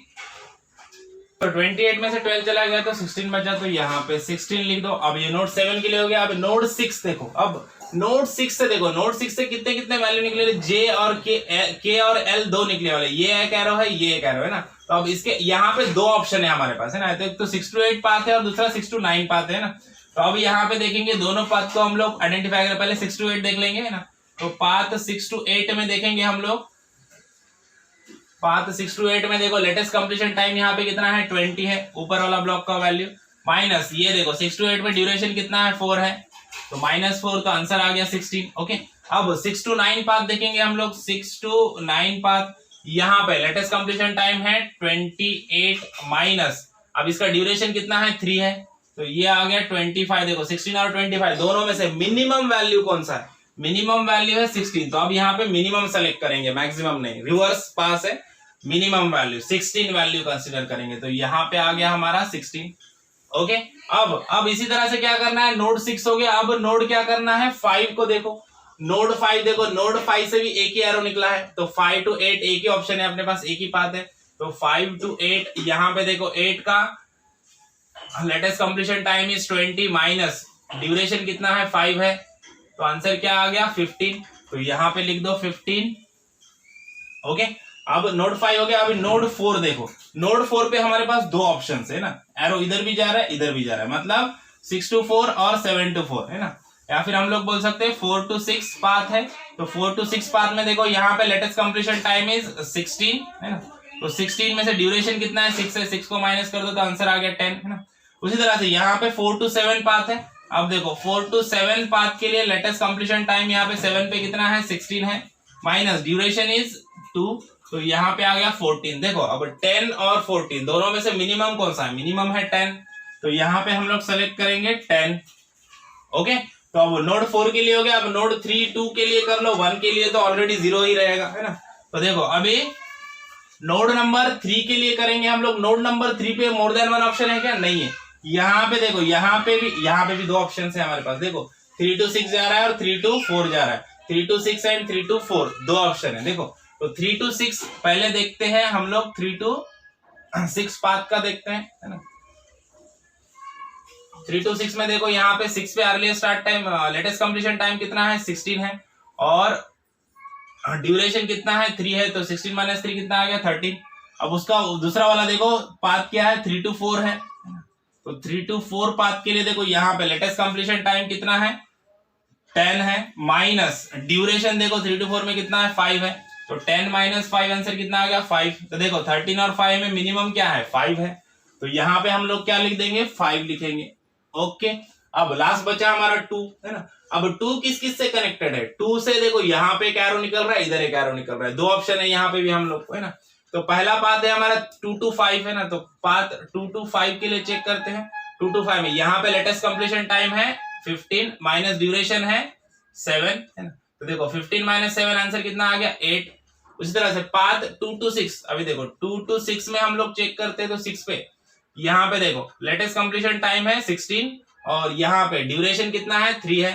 तो 28 में से 12 चला गया तो 16 बचा, तो यहाँ पे 16 लिख दो। अब ये नोड 7 के लिए हो गया। अब नोड 6 देखो, अब नोड 6 से देखो, नोड 6 से कितने कितने वैल्यू निकले, J और K और L दो निकले वाले, ये एक एरो है, ये एक एरो है ना। तो अब इसके यहाँ पे दो ऑप्शन है हमारे पास, है ना। तो एक तो 6 to 8 पाथ है और दूसरा 6 to 9 पाथ है ना। तो अब यहाँ पे देखेंगे दोनों पाथ को हम लोग आइडेंटिफाई करें, पहले 6 to 8 देख लेंगे, है ना। तो पाथ 6 to 8 में देखेंगे हम लोग, पाथ 6 to 8 में देखो लेटेस्ट कंप्लीशन टाइम यहाँ पे कितना है, 20 है, ऊपर वाला ब्लॉक का वैल्यू, माइनस ये देखो 6 to 8 में ड्यूरेशन कितना है, 4 है, तो -4, तो आंसर आ गया 16। ओके, अब 6 to 9 पाथ देखेंगे हम लोग, 6 to 9 पाथ, यहाँ पे लेटेस्ट कंप्लीशन टाइम है 28 माइनस, अब इसका ड्यूरेशन कितना है, 3 है, तो ये आ गया 25। देखो 16 और 25 दोनों में से मिनिमम वैल्यू कौन सा है, मिनिमम वैल्यू है 16। तो अब यहाँ पे मिनिमम सेलेक्ट करेंगे, मैक्सिमम नहीं, रिवर्स पास है, मिनिमम वैल्यू 16 वैल्यू कंसीडर करेंगे, तो यहाँ पे आ गया हमारा 16। ओके, अब इसी तरह से क्या करना है, नोड 6 हो गया। अब नोड क्या करना है, 5 को देखो, नोड 5 देखो, नोड 5 से भी एक ही एरो निकला है, तो 5 to 8 एक ही ऑप्शन है अपने पास, एक ही पाथ है। तो 5 to 8 यहाँ पे देखो, 8 का latest completion time is 20 minus duration कितना है, 5 है, तो आंसर क्या आ गया, 15। तो यहाँ पे लिख दो 15। ओके, अब नोड 5 हो गया। अब नोड 4 देखो, नोड 4 पे हमारे पास दो ऑप्शन है ना, एरो इधर भी जा रहा है, इधर भी जा रहा है, मतलब 6 to 4 और 7 to 4 है ना, या फिर हम लोग बोल सकते हैं 4 to 6 पाथ है। तो 4 to 6 पाथ में देखो, यहाँ पे लेटेस्ट कंप्लीशन टाइम इज 16 है ना, तो 16 में से ड्यूरेशन कितना है, 6 है, 6 को माइनस कर दो तो आंसर आ गया 10 है ना। उसी तरह से यहाँ पे 4 to 7 पाथ है। अब देखो 4 to 7 पाथ के लिए लेटेस्ट कंप्लीशन टाइम यहाँ पे 7 पे कितना है, 16 है, माइनस ड्यूरेशन इज 2, तो यहाँ पे आ गया 14। देखो अब 10 और 14 दोनों में से मिनिमम कौन सा है, मिनिमम है 10, तो यहाँ पे हम लोग सेलेक्ट करेंगे 10। ओके, तो अब नोड 4 के लिए हो गया। अब नोड 3 2 के लिए कर लो, 1 के लिए तो ऑलरेडी 0 ही रहेगा, है ना। तो देखो अभी नोड नंबर 3 के लिए करेंगे हम लोग। नोड नंबर 3 पे मोर देन 1 ऑप्शन है क्या, नहीं है। यहाँ पे देखो, यहाँ पे भी दो ऑप्शन है हमारे पास, देखो 3 to 6 जा रहा है और 3 to 4 जा रहा है, 3 to 6 एंड 3 to 4 दो ऑप्शन है। देखो तो 3 to 6 पहले देखते हैं हम लोग, 3 to 6 पाथ का देखते हैं, है ना। 3 to 6 में देखो, यहाँ पे 6 पे earliest start time, latest completion time कितना है, 16 है, और ड्यूरेशन कितना है, 3 है, तो 16 माइनस 3 कितना आ गया, 13। अब उसका दूसरा वाला देखो पाथ क्या है, 3 to 4 है, तो 3 to 4 पाथ के लिए देखो, यहाँ पे लेटेस्ट कंप्लीशन टाइम कितना है, 10 है माइनस ड्यूरेशन देखो 3 to 4 में कितना है 5 है, तो 10 - 5 आंसर कितना आ गया 5। तो देखो 13 और 5 में मिनिमम क्या है 5 है, तो यहाँ पे हम लोग क्या लिख देंगे 5 लिखेंगे। ओके, अब लास्ट बचा हमारा 2 है ना। अब 2 किस किस से कनेक्टेड है, 2 से देखो यहाँ पे एक एरो निकल रहा है, इधर एक एरो निकल रहा है, दो ऑप्शन है यहाँ पे भी हम लोग को है ना। तो पहला पाथ है हमारा 2 to 5 है ना, तो पाथ 2 to 5 के लिए चेक करते हैं। 2 to 5 में यहाँ पे लेटेस्ट कंप्लीशन टाइम है 15 माइनस ड्यूरेशन है 7 है ना, तो देखो 15 - 7 आंसर कितना आ गया 8। उसी तरह से पाथ 2 to 6, अभी देखो 2 to 6 में हम लोग चेक करते हैं, तो 6 पे यहाँ पे देखो लेटेस्ट कंप्लीशन टाइम है 16 और यहाँ पे ड्यूरेशन कितना है 3 है,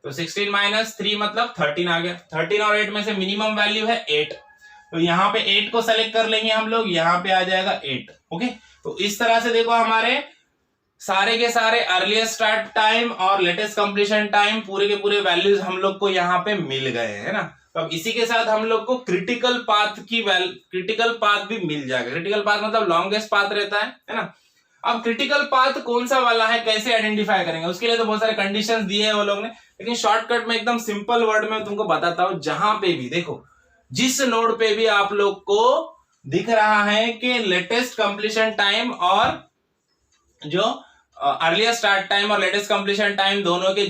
तो 16 - 3 मतलब 13 आ गया। 13 और 8 में से मिनिमम वैल्यू है 8, तो यहाँ पे 8 को सेलेक्ट कर लेंगे हम लोग, यहाँ पे आ जाएगा 8। ओके, तो इस तरह से देखो हमारे सारे के सारे अर्लीस्ट स्टार्ट टाइम और लेटेस्ट कंप्लीशन टाइम पूरे के पूरे वैल्यूज हम लोग को यहाँ पे मिल गए है ना। तो अब इसी के साथ हम लोग को क्रिटिकल पाथ भी मिल जाएगा। क्रिटिकल पाथ मतलब लॉन्गेस्ट पाथ रहता है ना। अब क्रिटिकल पाथ कौन सा वाला है, कैसे आइडेंटिफाई करेंगे, उसके लिए तो बहुत सारे कंडीशंस दिए हैं वो लोग ने, लेकिन शॉर्टकट में एकदम सिंपल वर्ड में तुमको बताता हूं। जहां पे भी देखो, जिस नोड पे भी आप लोग को दिख रहा है कि लेटेस्ट कंप्लीशन टाइम और जो अर्लियर स्टार्ट टाइम और लेटेस्ट कंप्लीशन टाइम दोनों के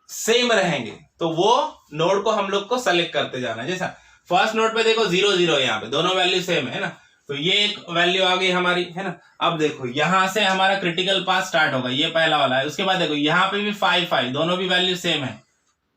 सेम रहेंगे, तो वो नोड को हम लोग को सेलेक्ट करते जाना है। जैसा फर्स्ट नोड पे देखो 0 0 यहाँ पे दोनों वैल्यू सेम है ना, तो ये एक वैल्यू आ गई हमारी है ना। अब देखो यहां से हमारा क्रिटिकल पाथ स्टार्ट होगा, ये पहला वाला है। उसके बाद देखो यहाँ पे भी 5 5 दोनों भी वैल्यू सेम है,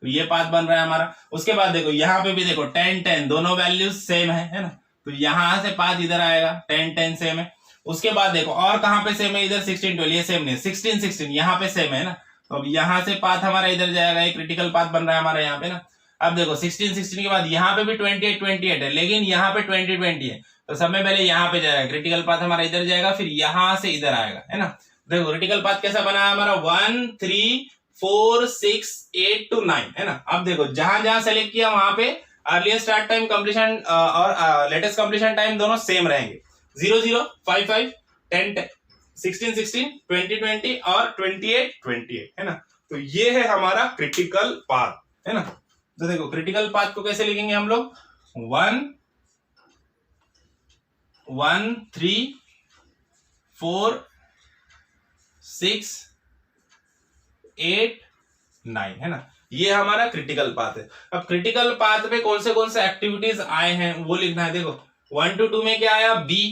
तो ये पाथ बन रहा है हमारा। उसके बाद देखो यहाँ पे भी देखो 10 10 दोनों वैल्यू सेम है ना, तो यहां से पाथ इधर आएगा 10 10 सेम है। उसके बाद देखो और कहां पे सेम है, इधर 16 12 ये सेम नहीं, 16 16 यहाँ पे सेम है ना, तो अब यहाँ से पाथ हमारा इधर जाएगा, एक क्रिटिकल पाथ बन रहा है हमारा यहाँ पे ना। अब देखो 16 16 के बाद यहाँ पे भी 28 28 है, लेकिन यहाँ पे 20 20 है, तो सब में पहले यहाँ पे जाएगा क्रिटिकल पाथ हमारा, इधर जाएगा फिर यहाँ से इधर आएगा है ना। देखो क्रिटिकल पाथ कैसा बना है हमारा 1 3 4 6 8 to 9 है ना। अब देखो जहां जहां सेलेक्ट किया वहां पे अर्लियर स्टार्ट टाइम कंप्लीशन और लेटेस्ट कंप्लीशन टाइम दोनों सेम रहेंगे, 0 0 5 5 10 10 16 16 20 20 और 28 28 है ना। तो ये है हमारा क्रिटिकल पाथ है ना। तो देखो क्रिटिकल पाथ को कैसे लिखेंगे हम लोग, 1 1 3 4 6 8 9 है ना, ये हमारा क्रिटिकल पाथ है। अब क्रिटिकल पाथ पे कौन से एक्टिविटीज आए हैं वो लिखना है। देखो 1 to 2 में क्या आया बी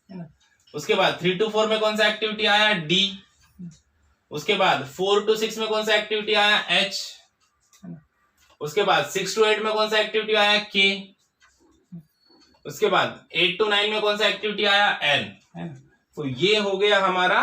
है ना, उसके बाद 3 to 4 में कौन सा एक्टिविटी आया डी, उसके बाद 4 to 6 में कौन सा एक्टिविटी आया एच, उसके बाद 6 to 8 में कौन सा एक्टिविटी आया के, उसके बाद 8 to 9 में कौन सा एक्टिविटी आया एन है ना। तो ये हो गया हमारा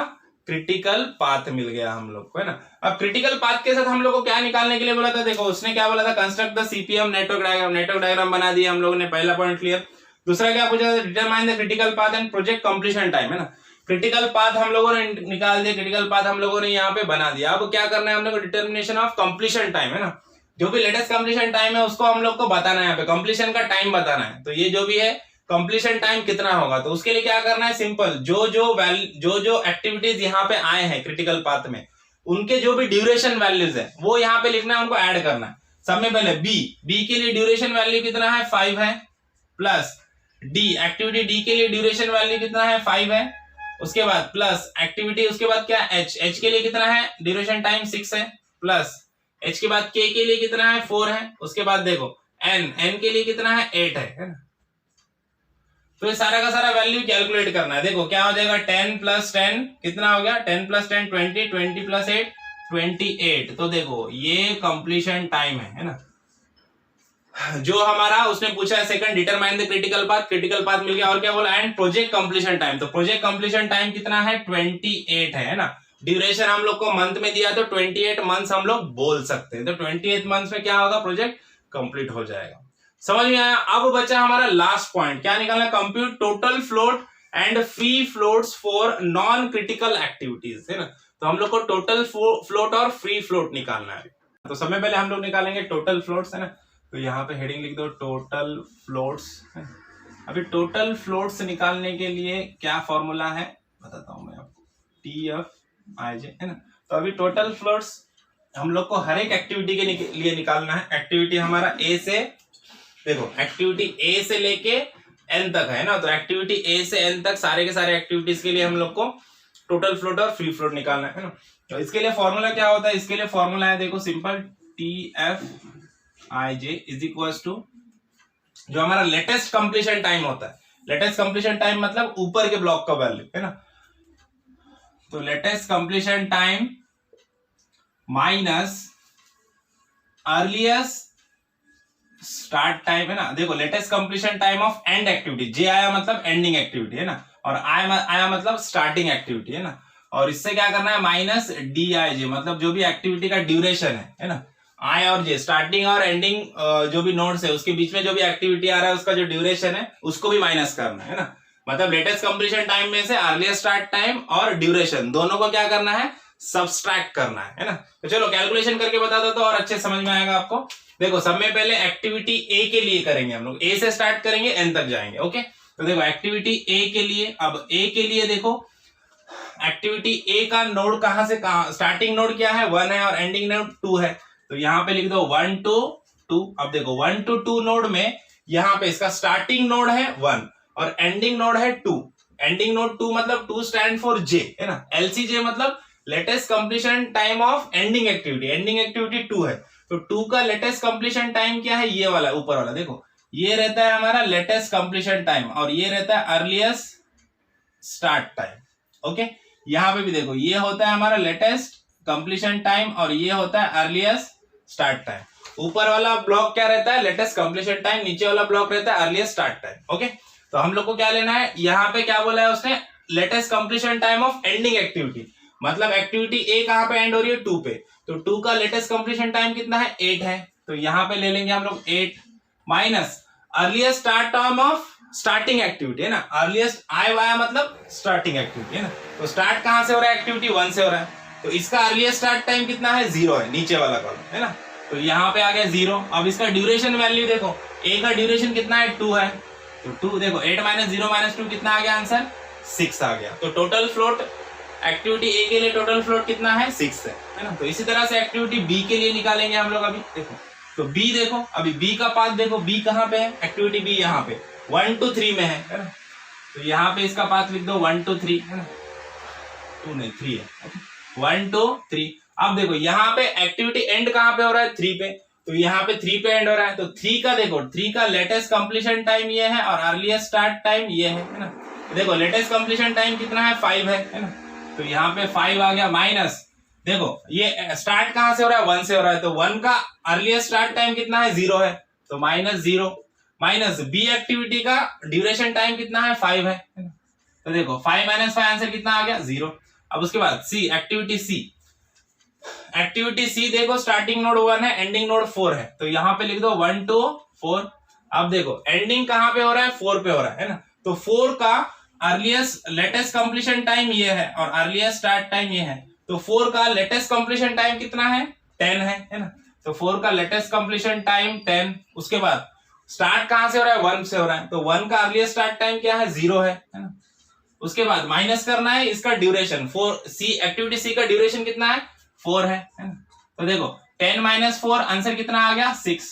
क्रिटिकल पाथ मिल गया हम लोग को है ना। अब क्रिटिकल पाथ के साथ हम लोग को क्या निकालने के लिए बोला था, देखो उसने क्या बोला था, construct the CPM network diagram. Network diagram बना दिया हम लोगों ने, पहला पॉइंट क्लियर। दूसरा क्या पूछा था, determine the critical path and project completion time है ना। क्रिटिकल पाथ हम लोगों ने निकाल दिया, क्रिटिकल पाथ हम लोगों ने यहाँ पे बना दिया। अब क्या करना है हम लोग को, डिटर्मिनेशन ऑफ कंप्लीशन टाइम है ना। जो भी लेटेस्ट कंप्लीशन टाइम है उसको हम लोग को बताना है, यहाँ पे कंप्लीशन का टाइम बताना है। तो ये जो भी है कंप्लीशन टाइम कितना होगा, तो उसके लिए क्या करना है, सिंपल जो जो एक्टिविटीज यहाँ पे आए हैं क्रिटिकल पाथ में, उनके जो भी ड्यूरेशन वैल्यूज है वो यहाँ पे लिखना है, उनको ऐड करना है। सब में पहले बी के लिए ड्यूरेशन वैल्यू कितना है 5 है, प्लस डी एक्टिविटी डी के लिए ड्यूरेशन वैल्यू कितना है 5 है, उसके बाद प्लस एक्टिविटी, उसके बाद क्या एच के लिए कितना है ड्यूरेशन टाइम 6 है, प्लस एच के बाद के लिए कितना है 4 है, उसके बाद देखो एन के लिए कितना है 8 है ना। तो ये सारा का सारा वैल्यू कैलकुलेट करना है। देखो क्या हो जाएगा 10 + 10 कितना हो गया, 10 + 10 20 20 + 8 28। तो देखो ये कंप्लीशन टाइम है ना। जो हमारा उसने पूछा है second, determine the critical path मिल गया। और क्या बोला, एंड प्रोजेक्ट कंप्लीशन टाइम। तो प्रोजेक्ट कंप्लीशन टाइम कितना है 28 है ना। ड्यूरेशन हम लोग को मंथ में दिया, तो 28 मंथ्स हम लोग बोल सकते हैं। तो 28 मंथ्स में क्या होगा, प्रोजेक्ट कंप्लीट हो जाएगा। समझ में आया। अब बचा हमारा लास्ट पॉइंट, क्या निकालना, compute total float and free floats for non critical activities है ना। तो हम लोग को टोटल फ्लोट और फ्री फ्लोट निकालना है। तो सबसे पहले हम लोग निकालेंगे टोटल फ्लोट्स है ना। तो यहाँ पे हेडिंग लिख दो टोटल फ्लोट्स। अभी टोटल फ्लोट्स निकालने के लिए क्या फॉर्मूला है बताता हूं मैं आपको, TFIJ है ना। तो अभी टोटल फ्लोट्स हम लोग को हर एक एक्टिविटी के लिए निकालना है। एक्टिविटी हमारा ए से, देखो एक्टिविटी ए से लेके एन तक है ना, तो एक्टिविटी ए से एन तक सारे के सारे एक्टिविटीज के लिए हम लोग को टोटल फ्लोट और फ्री फ्लोट निकालना है ना। तो इसके लिए फॉर्मूला क्या होता है, इसके लिए फॉर्मूला है देखो simple, TFIJ is equal to जो हमारा लेटेस्ट कंप्लीशन टाइम होता है। लेटेस्ट कंप्लीशन टाइम मतलब ऊपर के ब्लॉक का वैल्यू है ना, तो latest completion time minus earliest start time है ना। देखो latest completion time of end activity, J आया मतलब एंडिंग एक्टिविटी है ना, और आया मतलब स्टार्टिंग एक्टिविटी है ना, और इससे क्या करना है माइनस DIJ मतलब जो भी एक्टिविटी का ड्यूरेशन है ना। आई और जे स्टार्टिंग और एंडिंग जो भी नोड्स है उसके बीच में जो भी एक्टिविटी आ रहा है उसका जो ड्यूरेशन है उसको भी माइनस करना है ना। मतलब लेटेस्ट कंप्लीशन टाइम में से अर्लीस्ट स्टार्ट टाइम और ड्यूरेशन दोनों को क्या करना है, सब्सट्रैक्ट करना है ना। तो चलो कैलकुलेशन करके बता दो तो और अच्छे समझ में आएगा आपको। देखो सब में पहले एक्टिविटी ए के लिए करेंगे हम लोग, ए से स्टार्ट करेंगे एन तक जाएंगे। ओके, तो देखो एक्टिविटी ए के लिए, अब ए के लिए देखो एक्टिविटी ए का नोड कहां से कहां, स्टार्टिंग नोड क्या है 1 है और एंडिंग नोड 2 है, तो यहां पे लिख दो 1 to 2। अब देखो 1 to 2 नोड में यहां पे इसका स्टार्टिंग नोड है 1 और एंडिंग नोड है 2। एंडिंग नोड 2 मतलब 2 स्टैंड फॉर जे है ना, LCJ मतलब latest completion time of ending activity, ending activity 2 है, तो 2 का लेटेस्ट कंप्लीशन टाइम क्या है, ये वाला ऊपर वाला देखो, ये रहता है हमारा लेटेस्ट कंप्लीशन टाइम और ये रहता है अर्लीस्ट स्टार्ट टाइम। ओके, यहां पे भी देखो ये होता है हमारा लेटेस्ट कंप्लीशन टाइम और ये होता है अर्लीस्ट स्टार्ट टाइम। ऊपर वाला ब्लॉक क्या रहता है, लेटेस्ट कंप्लीशन टाइम, नीचे वाला ब्लॉक रहता है अर्लीस्ट स्टार्ट टाइम। ओके, तो हम लोग को क्या लेना है, यहाँ पे क्या बोला है उसने, latest completion time of ending activity, मतलब एक्टिविटी ए कहां पे एंड हो रही है 2 पे, तो 2 का लेटेस्ट कंप्लीशन टाइम कितना है 8 है, तो यहां पे ले लेंगे हम लोग 8 minus earliest start time of starting activity है ना, अर्लीस्ट आया मतलब स्टार्टिंग एक्टिविटी है ना, तो स्टार्ट कहां से हो रहा है, एक्टिविटी 1 से हो रहा है, तो इसका अर्लीस्ट स्टार्ट टाइम कितना है 0 है, नीचे वाला कॉलम है ना, तो यहाँ पे आ गया 0। अब इसका ड्यूरेशन वैल्यू देखो, ए का ड्यूरेशन कितना है 2 है, तो 2 देखो 8 माइनस 0 माइनस 2 कितना आ गया आंसर 6 आ गया। तो टोटल फ्लोट एक्टिविटी ए के लिए टोटल फ्लोट कितना है 6 है ना। तो इसी तरह से एक्टिविटी बी के लिए निकालेंगे हम लोग अभी। देखो तो बी देखो, अभी बी का पाथ देखो, बी कहाँ पे है, एक्टिविटी बी यहाँ पे 1 to 3 में है ना, तो यहाँ पे इसका पाथ लिख दो 1 to 3 है ना, 2 नहीं 3 है, 1 to 3। अब देखो यहाँ पे एक्टिविटी एंड कहाँ पे हो रहा है 3 पे, तो यहाँ पे 3 पे एंड हो रहा है, तो 3 का देखो 3 का लेटेस्ट कंप्लीशन टाइम ये है और अर्लीस्ट स्टार्ट टाइम ये है ना। देखो लेटेस्ट कंप्लीशन टाइम कितना है 5 है ना, तो यहाँ पे 5 आ गया माइनस, देखो ये स्टार्ट कहां से हो रहा है 1 से हो रहा है, तो 1 का अर्लीस्ट स्टार्ट टाइम कितना है 0 है, तो माइनस 0 माइनस बी एक्टिविटी का ड्यूरेशन टाइम कितना है 5 है, तो देखो 5 माइनस 5 आंसर कितना आ गया 0। अब उसके बाद सी एक्टिविटी सी, एक्टिविटी सी देखो स्टार्टिंग नोड 1 है एंडिंग नोड 4 है, तो यहाँ पे लिख दो 1 to 4। अब देखो एंडिंग कहां पे हो रहा है 4 पे हो रहा है ना, तो 4 का अर्लीस्ट लेटेस्ट कंप्लीशन टाइम ये है और अर्लीस्ट स्टार्ट टाइम ये है, तो 4 का लेटेस्ट कंप्लीशन टाइम कितना है 10 है ना, तो 4 का लेटेस्ट कंप्लीशन टाइम 10। उसके बाद स्टार्ट कहां से हो रहा है 1 से हो रहा है, तो 1 का अर्लीस्ट स्टार्ट टाइम क्या है 0 है ना। उसके बाद माइनस करना है इसका ड्यूरेशन 4, सी एक्टिविटी सी का ड्यूरेशन कितना है 4 है ना, तो देखो 10 माइनस 4 आंसर कितना आ गया 6।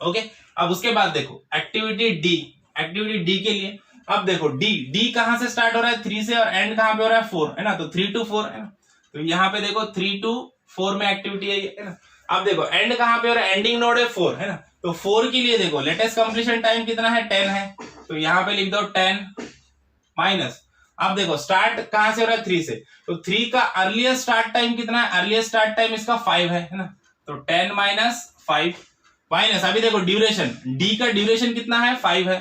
ओके, अब उसके बाद देखो एक्टिविटी डी, एक्टिविटी डी के लिए अब देखो डी कहां से स्टार्ट हो रहा है 3 से और एंड कहां पे हो रहा है 4 है ना, तो 3 to 4 है ना, तो यहाँ पे देखो 3 to 4 में एक्टिविटी है ना। अब देखो एंड कहां पे हो रहा है, एंडिंग नोड है 4 है ना, तो 4 के लिए देखो लेटेस्ट कंप्लीशन टाइम कितना है 10 है, तो यहाँ पे लिख दो 10 माइनस, अब देखो स्टार्ट कहां से हो रहा है 3 से, तो 3 का अर्लीस्ट स्टार्ट टाइम कितना है, अर्लीस्ट स्टार्ट टाइम इसका 5 है ना, तो 10 माइनस 5 माइनस, अभी देखो ड्यूरेशन डी का ड्यूरेशन कितना है 5 है,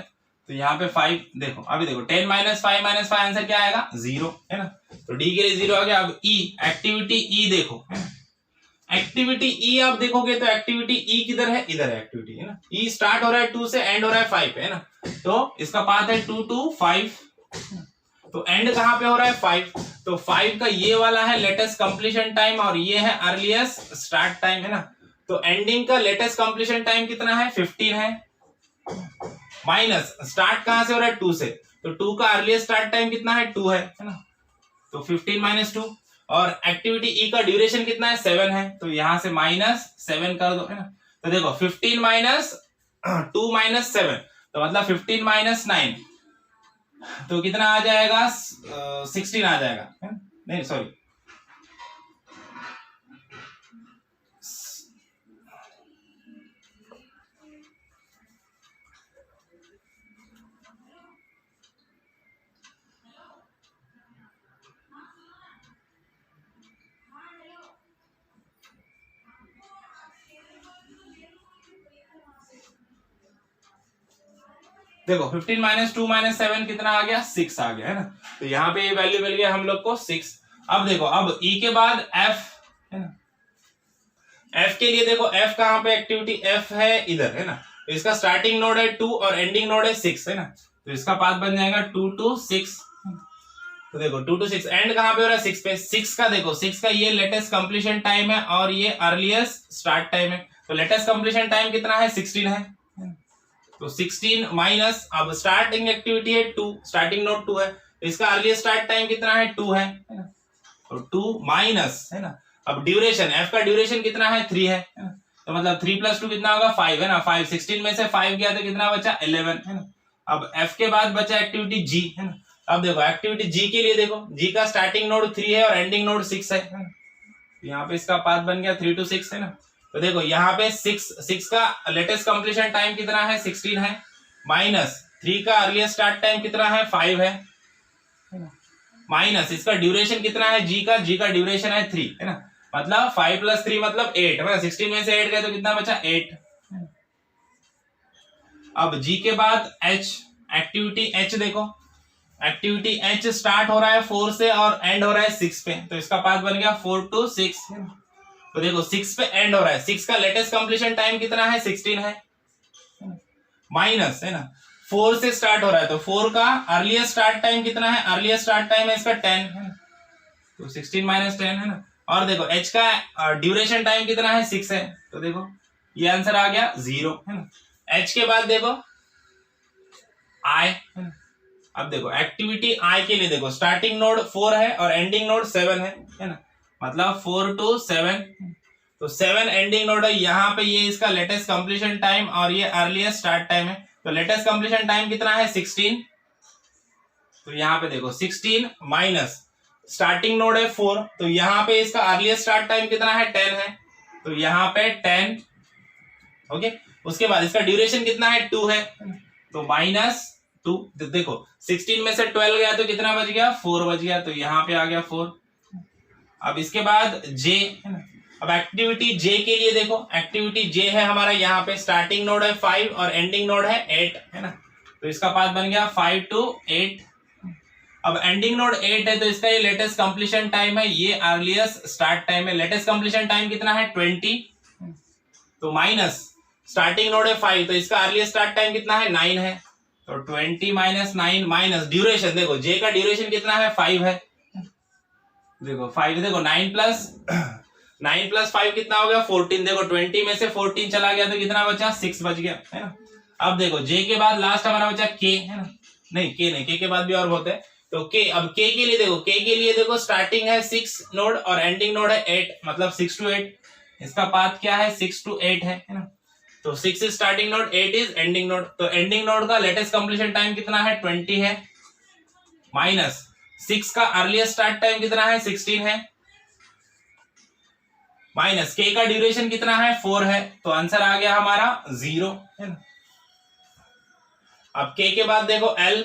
तो यहाँ पे 5 देखो, अभी देखो 10 माइनस 5 आंसर क्या आएगा 0 है ना, तो डी के लिए 0 आ गया। अब ई एक्टिविटी ई देखो, एक्टिविटी ई आप देखोगे तो एक्टिविटी ई किधर है, इधर है एक्टिविटी है ना, ई स्टार्ट हो रहा है 2 से एंड हो रहा है 5 है ना, तो इसका पाथ है 2 to 5, तो एंड कहां पे हो रहा है 5, तो 5 का ये वाला है लेटेस्ट कंप्लीशन टाइम और ये है अर्लीस्ट स्टार्ट टाइम है ना, तो एंडिंग का लेटेस्ट कंप्लीशन टाइम कितना है 15 है माइनस स्टार्ट कहां से हो रहा है 2 से, तो 2 का अर्लीस्ट स्टार्ट टाइम कितना है 2 है ना, तो 15 माइनस 2, और एक्टिविटी ई का ड्यूरेशन कितना है 7 है, तो यहां से -7 कर दो, है ना। तो देखो 15 माइनस 2 माइनस 7, तो मतलब 15 माइनस 9, तो कितना आ जाएगा 16 आ जाएगा, है ना? नहीं सॉरी, देखो 15 माइनस 2 माइनस 7 कितना आ गया 6 आ गया, है ना। तो यहाँ पे ये वैल्यू मिल गया हम लोग को 6। अब देखो, अब ई के बाद एफ, है ना। एफ के लिए देखो, एफ कहाँ पे एक्टिविटी एफ है इधर, है ना। तो इसका स्टार्टिंग नोड है 2 और एंडिंग नोड है 6, है ना। तो इसका पाथ बन जाएगा 2 to 6। तो देखो 2 to 6 एंड कहाँ पे हो रहा है 6 पे। 6 का देखो, 6 का ये लेटेस्ट कंप्लीशन टाइम है और ये अर्लीस्ट स्टार्ट टाइम है। तो लेटेस्ट कंप्लीशन टाइम कितना है 16 है। तो 16 माइनस, अब स्टार्टिंग एक्टिविटी है 2, स्टार्टिंग नोड 2 है, तो इसका अर्लीस्ट स्टार्ट टाइम कितना है 2 है ना। तो 2 माइनस, है ना, अब ड्यूरेशन, एफ का ड्यूरेशन कितना है 3 है ना? तो मतलब 3 + 2 कितना होगा 5, है ना। 5 16 में से 5 गया तो कितना बचा 11, है ना। अब एफ के बाद बचा एक्टिविटी जी, है ना। अब देखो एक्टिविटी जी के लिए देखो, जी का स्टार्टिंग नोड 3 है और एंडिंग नोड 6 है ना। यहाँ पे इसका पाथ बन गया 3 to 6, है ना। तो देखो यहाँ पे 6 का लेटेस्ट कंप्लीशन टाइम कितना है 16 है, माइनस 3 का अर्लीस्ट स्टार्ट टाइम कितना है 5 है ना, माइनस इसका ड्यूरेशन कितना है जी का ड्यूरेशन है 3, है ना। मतलब 5 + 3 मतलब 8, है ना। 16 में से 8 गए तो कितना बचा 8। अब जी के बाद एच, एक्टिविटी एच देखो, एक्टिविटी एच स्टार्ट हो रहा है 4 से और एंड हो रहा है 6 पे, तो इसका पाथ बन गया 4 to 6, है ना। तो देखो 6 पे एंड हो रहा है, 6 का लेटेस्ट कंप्लीशन टाइम कितना है 16 है, माइनस, है ना, 4 से स्टार्ट हो रहा है, तो 4 का अर्लीस्ट स्टार्ट टाइम कितना है, अर्लीस्ट स्टार्ट टाइम है इसका 10, है ना। तो 16 माइनस 10, है ना। और देखो एच का ड्यूरेशन टाइम कितना है 6 है, तो देखो ये आंसर आ गया 0, है ना। एच के बाद देखो आई, है ना। अब देखो एक्टिविटी आई के लिए देखो, स्टार्टिंग नोड 4 है और एंडिंग नोड 7 है ना। मतलब 4 to 7, तो 7 एंडिंग नोड है, यहाँ पे ये इसका लेटेस्ट कंप्लीशन टाइम और ये अर्लीस्ट स्टार्ट टाइम है। तो लेटेस्ट कंप्लीशन टाइम कितना है 16, तो यहाँ पे देखो 16 माइनस स्टार्टिंग नोड है 4, तो यहाँ पे इसका अर्लीस्ट स्टार्ट टाइम कितना है 10 है, तो यहाँ पे 10, ओके। उसके बाद इसका ड्यूरेशन कितना है 2 है, तो -2, देखो 16 में से 12 गया तो कितना बच गया 4 बच गया, तो यहाँ पे आ गया 4। अब इसके बाद जे, है ना। अब एक्टिविटी जे के लिए देखो, एक्टिविटी जे है हमारा, यहाँ पे स्टार्टिंग नोड है 5 और एंडिंग नोड है 8, है ना। तो इसका पाथ बन गया 5 to 8। अब एंडिंग नोड 8 है, तो इसका ये लेटेस्ट कंप्लीशन टाइम है, ये अर्लीस्ट स्टार्ट टाइम है। लेटेस्ट कंप्लीशन टाइम कितना है 20, तो माइनस स्टार्टिंग नोड है 5, तो इसका अर्लीस्ट स्टार्ट टाइम कितना है 9 है, तो 20 माइनस 9 माइनस ड्यूरेशन, देखो जे का ड्यूरेशन कितना है 5 है, देखो 5, देखो 9 + 5 कितना हो गया 14, देखो 20 में से 14 चला गया तो कितना बचा 6 बच गया, है ना। अब देखो जे के बाद लास्ट हमारा बचा के, है ना। नहीं के नहीं, के बाद भी और होते हैं, तो के, अब के के लिए देखो, के के लिए देखो स्टार्टिंग है 6 नोड और एंडिंग नोड है 8, मतलब 6 to 8, इसका पाथ क्या है 6 to 8 है ना। तो 6 is starting node, 8 is ending node, तो एंडिंग नोड का लेटेस्ट कंप्लीशन टाइम कितना है 20 है, माइनस 6 का अर्लीस्ट स्टार्ट टाइम कितना है 16 है, माइनस के का ड्यूरेशन कितना है 4 है, तो आंसर आ गया हमारा 0, है ना। अब के के बाद देखो एल,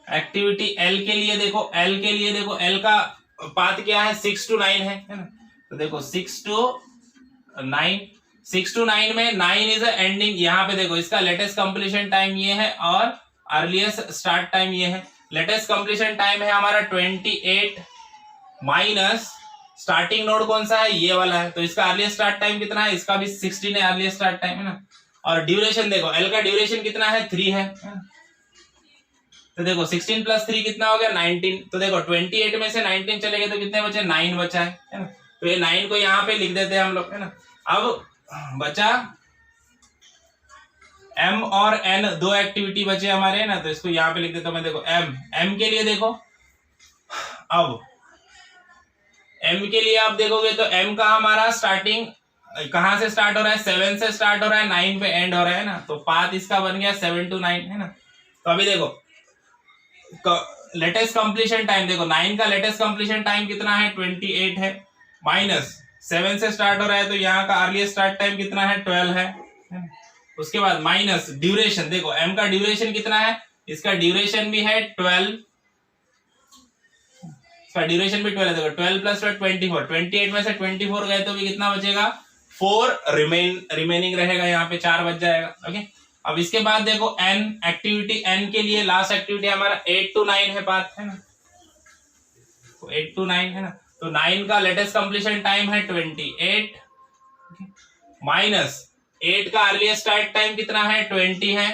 एक्टिविटी एल के लिए देखो, एल के लिए देखो, एल का पाथ क्या है 6 to 9 है ना। तो देखो 6 to 9, 6 to 9 में 9 इज एंडिंग, यहाँ पे देखो इसका लेटेस्ट कंप्लीशन टाइम ये है और अर्लीस्ट स्टार्ट टाइम ये है। लेटेस्ट कंप्लीशन टाइम है हमारा 28 माइनस स्टार्टिंग नोड कौन सा है ये वाला है, तो इसका अर्लीस्ट स्टार्ट टाइम कितना है, इसका भी 16 है अर्लीस्ट स्टार्ट टाइम, है ना। और ड्यूरेशन देखो, एल का ड्यूरेशन कितना है 3 है ना? तो देखो 16 + 3 कितना हो गया 19, तो देखो 28 में से 19 चले गए तो कितने बचे 9 बचा है ना। तो ये 9 को यहाँ पे लिख देते हैं हम लोग, है ना। अब बचा एम और एन, दो एक्टिविटी बचे हमारे, है ना। तो इसको यहाँ पे लिख देता हूं मैं, देखो एम के लिए देखो, अब m के लिए आप देखोगे तो m का हमारा स्टार्टिंग कहां से स्टार्ट हो रहा है, 7 से स्टार्ट हो रहा है, 9 पे एंड हो रहा है ना, तो पाथ इसका बन गया 7 to 9 है ना। तो अभी देखो लेटेस्ट कंप्लीशन टाइम देखो, 9 का लेटेस्ट कंप्लीशन टाइम कितना है 28 है, माइनस 7 से स्टार्ट हो रहा है तो यहाँ का अर्लीस्ट स्टार्ट टाइम कितना है 12 है। उसके बाद माइनस ड्यूरेशन देखो, m का ड्यूरेशन कितना है, इसका ड्यूरेशन भी है 12, इसका ड्यूरेशन भी 12 है। देखो 12 प्लस 24, 28 में से 24 गए तो भी कितना बचेगा 4 रिमेनिंग रहेगा, यहाँ पे 4 बच जाएगा। ओके, अब इसके बाद देखो n एक्टिविटी, n के लिए लास्ट एक्टिविटी हमारा 8 to 9 है पाथ है ना, तो 8 to 9 है ना, तो 9 का लेटेस्ट कंप्लीशन टाइम है 28 माइनस 8 का अर्लीस्ट स्टार्ट टाइम कितना है 20 है,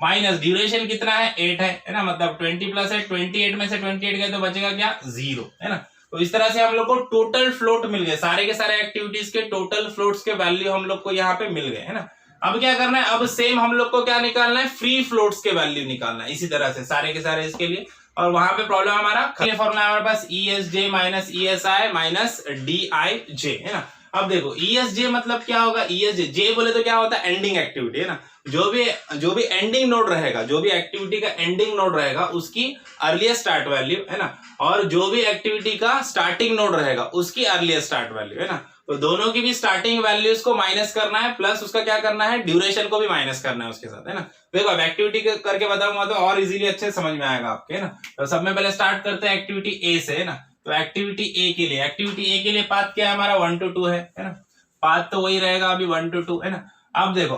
माइनस ड्यूरेशन कितना है 8 है ना, मतलब 20 प्लस है 28 में से 28 गए तो बचेगा क्या 0 है ना। तो इस तरह से हम लोग को टोटल फ्लोट मिल गए, सारे के सारे एक्टिविटीज के टोटल फ्लोट्स के वैल्यू हम लोग को यहाँ पे मिल गए है ना। अब क्या करना है, अब सेम हम लोग को क्या निकालना है, फ्री फ्लोट्स के वैल्यू निकालना है इसी तरह से सारे के सारे इसके लिए। और वहां पे प्रॉब्लम हमारा फॉर्मूला है हमारे पास ESJ minus ESI minus DIJ है ना। अब देखो ESJ मतलब क्या होगा, ESJ J बोले तो क्या होता है एंडिंग एक्टिविटी है ना, जो भी एंडिंग नोड रहेगा, जो भी एक्टिविटी का एंडिंग नोड रहेगा उसकी अर्लीस्ट स्टार्ट वैल्यू है ना, और जो भी एक्टिविटी का स्टार्टिंग नोड रहेगा उसकी अर्लीस्ट स्टार्ट वैल्यू है ना। तो दोनों की भी स्टार्टिंग वैल्यूज को माइनस करना है, प्लस उसका क्या करना है ड्यूरेशन को भी माइनस करना है उसके साथ है ना। देखो अब एक्टिविटी करके बताऊंगा तो और इजीली अच्छे समझ में आएगा आपके ना। तो सब में पहले स्टार्ट करते हैं एक्टिविटी ए से है ना। तो एक्टिविटी ए के लिए पाथ क्या है हमारा 1 to 2 है ना, पाथ तो वही रहेगा अभी 1 to 2 है ना। अब देखो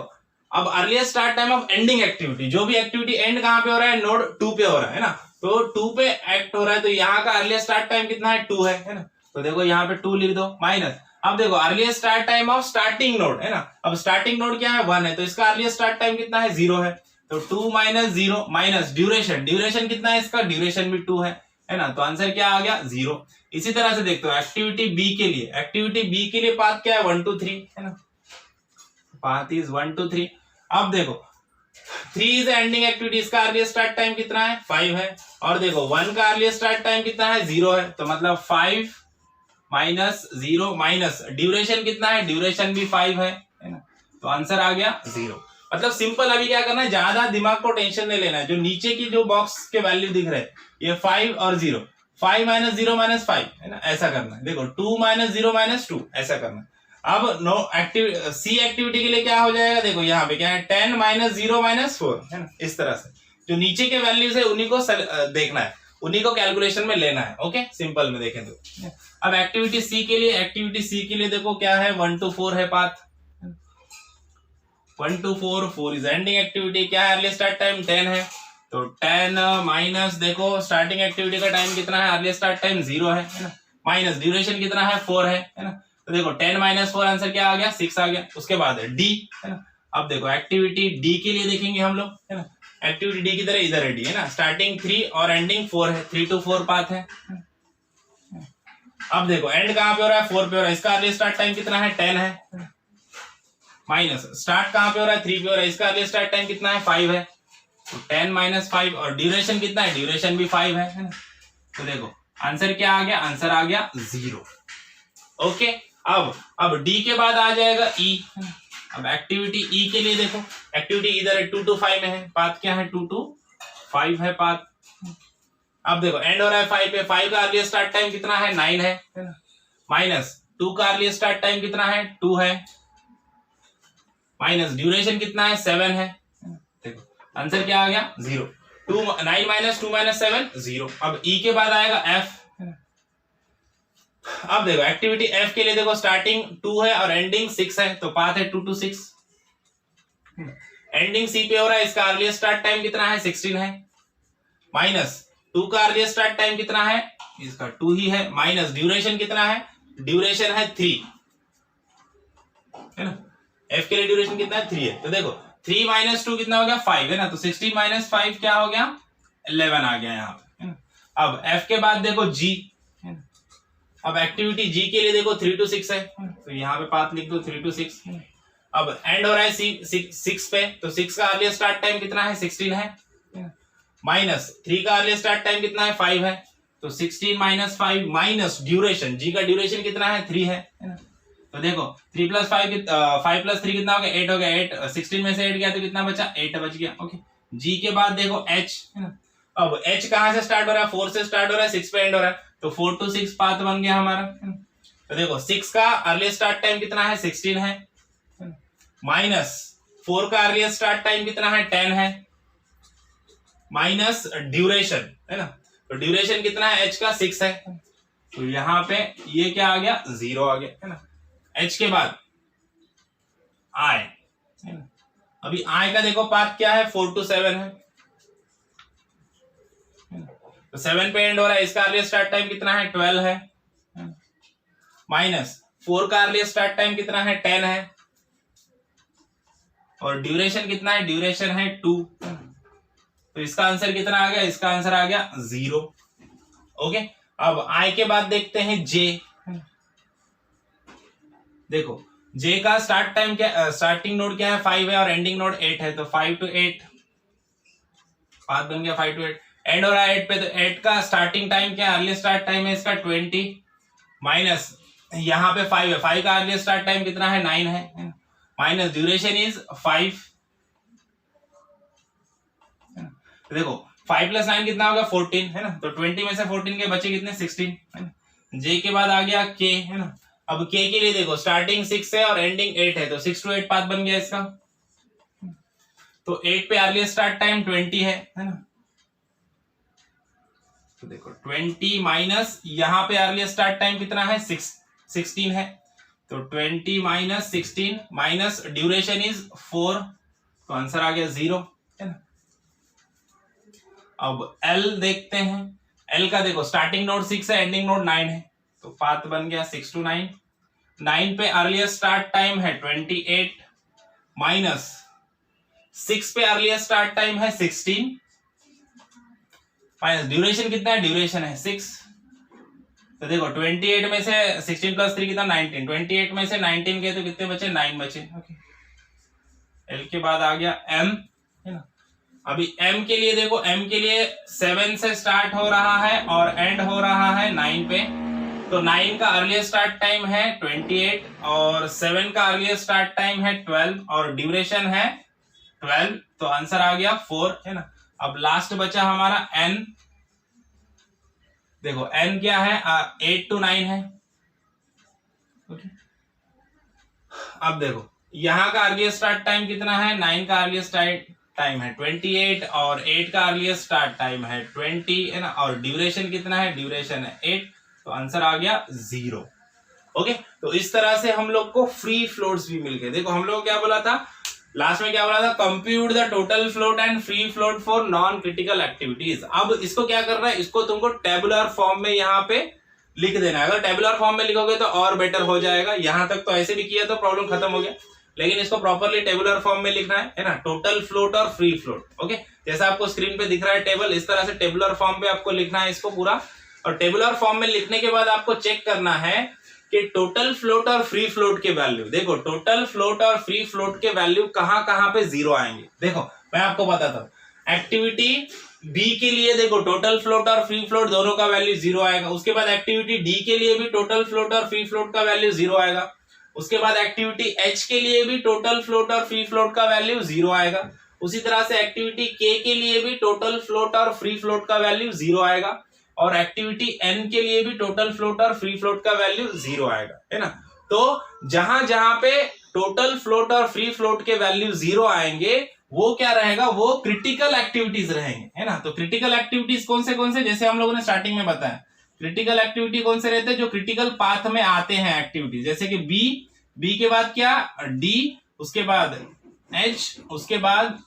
अब earliest start time of ending activity, जो भी एक्टिविटी एंड कहां पे हो रहा है नोड 2 पे हो रहा है ना, तो 2 पे एक्ट हो रहा है तो यहाँ का अर्लीस्ट स्टार्ट टाइम कितना है 2 है ना। तो देखो यहाँ पे 2 लिख दो माइनस, अब देखो earliest start time of starting node है ना, अब स्टार्टिंग नोड क्या है 1 है तो इसका अर्लीस्ट स्टार्ट टाइम कितना है 0 है, तो 2 माइनस 0 माइनस ड्यूरेशन कितना है इसका, ड्यूरेशन भी 2 है ना, तो आंसर क्या आ गया 0। इसी तरह से देखते हो एक्टिविटी बी के लिए पाथ क्या है 1 to 3 है ना, पाथ इज 1 to 3। अब देखो 3 इज एंडिंग एक्टिविटी, इसका अर्लीस्ट स्टार्ट टाइम कितना है 5 है, और देखो 1 का अर्लीस्ट स्टार्ट टाइम कितना है 0 है, तो मतलब 5 माइनस 0 माइनस ड्यूरेशन कितना है, ड्यूरेशन भी 5 है ना, तो आंसर आ गया 0। मतलब सिंपल, अभी क्या करना है ज्यादा दिमाग को टेंशन नहीं लेना है, जो नीचे की जो बॉक्स के वैल्यू दिख रहे हैं ये 5 और 0, 5 माइनस 0 माइनस 5 है ना, ऐसा करना है। देखो 2 माइनस 0 माइनस 2 ऐसा करना है। अब नो सी एक्टिविटी के लिए क्या हो जाएगा, देखो यहाँ पे क्या है 10 माइनस 0 माइनस 4 है ना, इस तरह से जो नीचे के वैल्यूज है उन्हीं को देखना है, उन्हीं को कैलकुलेशन में लेना है। ओके, सिंपल में देखें तो अब एक्टिविटी सी के लिए देखो क्या है 1 to 4 है path, 1 to 4 is ending activity, क्या है अर्ली स्टार्ट टाइम 10 है, तो 10 माइनस देखो स्टार्टिंग एक्टिविटी का टाइम कितना है, अर्ली स्टार्ट टाइम 0 है ना, माइनस ड्यूरेशन कितना है 4 है ना, तो देखो 10 माइनस 4 आंसर क्या आ गया 6 आ गया। उसके बाद डी है ना, अब देखो एक्टिविटी डी के लिए देखेंगे हम लोग है ना, एक्टिविटी डी की तरह इधर है डी है ना, स्टार्टिंग 3 और एंडिंग 4 है, 3 to 4 पाथ है। अब देखो एंड कहां पे हो रहा है 4 पे हो रहा है, इसका अर्ली स्टार्ट टाइम कितना है 10 है, माइनस स्टार्ट कहां पे हो रहा है 3 पे हो रहा है, इसका अर्ली स्टार्ट टाइम कितना है 5 है, तो 10 माइनस 5 और ड्यूरेशन कितना है, ड्यूरेशन भी 5 है ना, तो देखो आंसर क्या आ गया, आंसर आ गया 0। ओके, अब डी के बाद आ जाएगा ई। अब एक्टिविटी ई के लिए देखो, एक्टिविटी इधर है 2 to 5 में है, पाथ क्या है 2 to 5 है पाथ। अब देखो एंड हो रहा है 5 पे, 5 का अर्ली स्टार्ट टाइम कितना है 9 है ना, माइनस 2 का अर्ली स्टार्ट टाइम कितना है 2 है, माइनस ड्यूरेशन कितना है 7 है, देखो आंसर क्या आ गया 0। 9 माइनस 2 माइनस 7 0। अब ई के बाद आएगा एफ। अब देखो एक्टिविटी एफ के लिए देखो स्टार्टिंग 2 है और एंडिंग 6 है, तो पाथ है 2 to 6। एंडिंग सी पे हो रहा है, इसका अर्ली स्टार्ट टाइम कितना है 16 है, माइनस 2 का अर्ली स्टार्ट टाइम कितना है, इसका 2 ही है, माइनस ड्यूरेशन कितना है, ड्यूरेशन है 3 है ना, एफ के लिए ड्यूरेशन कितना है 3 है, तो देखो 3 माइनस 2 कितना हो गया 5 है ना, तो 16 माइनस 5 क्या हो गया 11 आ गया यहाँ पे है ना। अब एफ के बाद देखो जी, अब एक्टिविटी जी के लिए देखो 3 to 6 है, तो यहाँ पे पाथ लिख दो 3 to 6। अब एंड हो रहा है 6 पे, तो 6 का अर्ली स्टार्ट टाइम कितना है 16 है, माइनस 3 का अर्ली स्टार्ट टाइम कितना है 5 है, तो 16 माइनस 5 माइनस ड्यूरेशन, जी का ड्यूरेशन कितना है 3 है ना। तो देखो 3 प्लस 5 5 प्लस 3 कितना हो गया 8 हो गया। 8 16 में से 8 गया तो कितना बचा 8 बच गया। ओके, जी के बाद देखो h है ना। अब h कहां से स्टार्ट हो रहा है 4 से स्टार्ट हो रहा है 6 पे एंड हो रहा है, तो 4 to 6 पाथ बन गया हमारा। तो देखो 6 का अर्लीस्ट स्टार्ट टाइम कितना है 16 है, माइनस 4 का अर्लीस्ट स्टार्ट टाइम कितना है 10 है, माइनस ड्यूरेशन है ना। तो ड्यूरेशन कितना है h का 6 है, तो यहाँ पे ये क्या आ गया 0 आ गया है ना। h के बाद i है ना। अभी i का देखो पाथ क्या है 4 to 7 है, तो 7 पे एंड हो रहा है, इसका अर्लीस्ट स्टार्ट टाइम कितना है 12 है, माइनस 4 का अर्लीस्ट स्टार्ट टाइम कितना है 10 है, और ड्यूरेशन कितना है ड्यूरेशन है 2, तो इसका आंसर कितना आ गया, इसका आंसर आ गया 0। ओके, अब i के बाद देखते हैं j। देखो j का स्टार्ट टाइम क्या, स्टार्टिंग नोड क्या है 5 है और एंडिंग नोड 8 है, तो 5 to 8 पाथ बन गया 5 to 8 एंड हो रहा है 8 पे, तो 8 का स्टार्टिंग टाइम क्या है अर्लीस्ट स्टार्ट टाइम है इसका 20, माइनस यहाँ पे 5 है, 5 का अर्लीस्ट स्टार्ट टाइम कितना है 9 है, माइनस ड्यूरेशन इज 5। देखो 5 प्लस 9 कितना होगा 14 है ना, तो 20 में से 14 के बचे कितने 16 है ना। j के बाद आ गया k है ना। अब k के लिए देखो स्टार्टिंग 6 है और एंडिंग 8 है, तो 6 to 8 पाथ बन गया इसका, तो 8 पे अर्लीस्ट स्टार्ट टाइम 20 है ना। तो देखो 20 माइनस यहाँ पे अर्लीस्ट स्टार्ट टाइम कितना है 16 है, तो 20 माइनस 16 माइनस ड्यूरेशन इज 4, तो आंसर आ गया 0 है ना। अब L देखते हैं, L का देखो स्टार्टिंग नोड 6 है एंडिंग नोड 9 है, तो पाथ बन गया 6 to 9, 9 पे अर्लीस्ट स्टार्ट टाइम है 28 माइनस 6 पे अर्लीस्ट स्टार्ट टाइम है 16 माइनस ड्यूरेशन कितना है ड्यूरेशन है 6, तो देखो 28 में से 16 प्लस 3 कितना 19, 28 में से 19 के तो कितने बचे 9 बचे। ओके, L के बाद आ गया M है ना। अभी M के लिए देखो M के लिए 7 से स्टार्ट हो रहा है और एंड हो रहा है 9 पे, तो 9 का अर्लीस्ट स्टार्ट टाइम है 28 और 7 का अर्लीस्ट स्टार्ट टाइम है 12 और ड्यूरेशन है 12, तो आंसर आ गया 4 है ना। अब लास्ट बचा हमारा n, देखो n क्या है 8 to 9 है। ओके, अब देखो यहाँ का अर्लीस्ट स्टार्ट टाइम कितना है 9 का अर्लीस्ट टाइम है 28 और 8 का अर्लीस्ट स्टार्ट टाइम है 20 है ना, और ड्यूरेशन कितना है ड्यूरेशन है 8, तो आंसर आ गया 0। ओके, तो इस तरह से हम लोग को फ्री फ्लोट्स भी मिल गए। देखो हम लोग क्या बोला था लास्ट में, क्या बोला था compute the total float and free float for non critical activities. अब इसको क्या करना है, इसको तुमको टेबुलर फॉर्म में यहाँ पे लिख देना है। अगर टेबुलर फॉर्म में लिखोगे तो और बेटर हो जाएगा, यहाँ तक तो ऐसे भी किया तो प्रॉब्लम खत्म हो गया, लेकिन इसको प्रॉपरली टेबुलर फॉर्म में लिखना है ना, टोटल फ्लोट और फ्री फ्लोट। ओके, जैसा आपको स्क्रीन पे दिख रहा है टेबल, इस तरह से टेबुलर फॉर्म पे आपको लिखना है इसको पूरा, और टेबुलर फॉर्म में लिखने के बाद आपको चेक करना है कि टोटल फ्लोट और फ्री फ्लोट के वैल्यू, देखो टोटल फ्लोट और फ्री फ्लोट के वैल्यू कहां कहां पे 0 आएंगे। देखो मैं आपको बताता हूं, एक्टिविटी बी के लिए देखो टोटल फ्लोट और फ्री फ्लोट दोनों का वैल्यू 0 आएगा। उसके बाद एक्टिविटी डी के लिए भी टोटल फ्लोट और फ्री फ्लोट का वैल्यू 0 आएगा। उसके बाद एक्टिविटी एच के लिए भी टोटल फ्लोट और फ्री फ्लोट का वैल्यू 0 आएगा। उसी तरह से एक्टिविटी के लिए भी टोटल फ्लोट और फ्री फ्लोट का वैल्यू 0 आएगा, और एक्टिविटी एन के लिए भी टोटल फ्लोट और फ्री फ्लोट का वैल्यू 0 आएगा, है ना। तो जहां जहां पे टोटल फ्लोट और फ्री फ्लोट के वैल्यू 0 आएंगे वो क्या रहेगा, वो क्रिटिकल एक्टिविटीज रहेंगे, है ना। तो क्रिटिकल एक्टिविटीज कौन से, जैसे हम लोगों ने स्टार्टिंग में बताया, क्रिटिकल एक्टिविटी कौन से रहते हैं, जो क्रिटिकल पाथ में आते हैं एक्टिविटी, जैसे कि बी के बाद क्या डी, उसके बाद एच, उसके बाद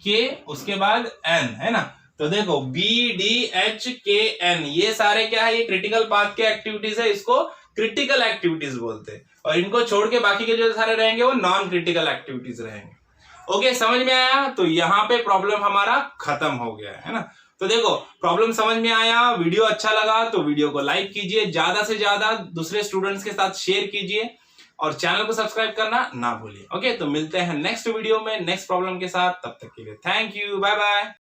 के, उसके बाद एन, है ना। तो देखो बी डी एच के एन ये सारे क्या है, ये क्रिटिकल पाथ के एक्टिविटीज है, इसको क्रिटिकल एक्टिविटीज बोलते हैं, और इनको छोड़ के बाकी के जो सारे रहेंगे वो नॉन क्रिटिकल एक्टिविटीज रहेंगे। ओके, समझ में आया। तो यहाँ पे प्रॉब्लम हमारा खत्म हो गया है ना। तो देखो प्रॉब्लम समझ में आया, वीडियो अच्छा लगा तो वीडियो को लाइक कीजिए, ज्यादा से ज्यादा दूसरे स्टूडेंट्स के साथ शेयर कीजिए, और चैनल को सब्सक्राइब करना ना भूलिए। ओके, तो मिलते हैं नेक्स्ट वीडियो में नेक्स्ट प्रॉब्लम के साथ, तब तक के लिए थैंक यू, बाय बाय।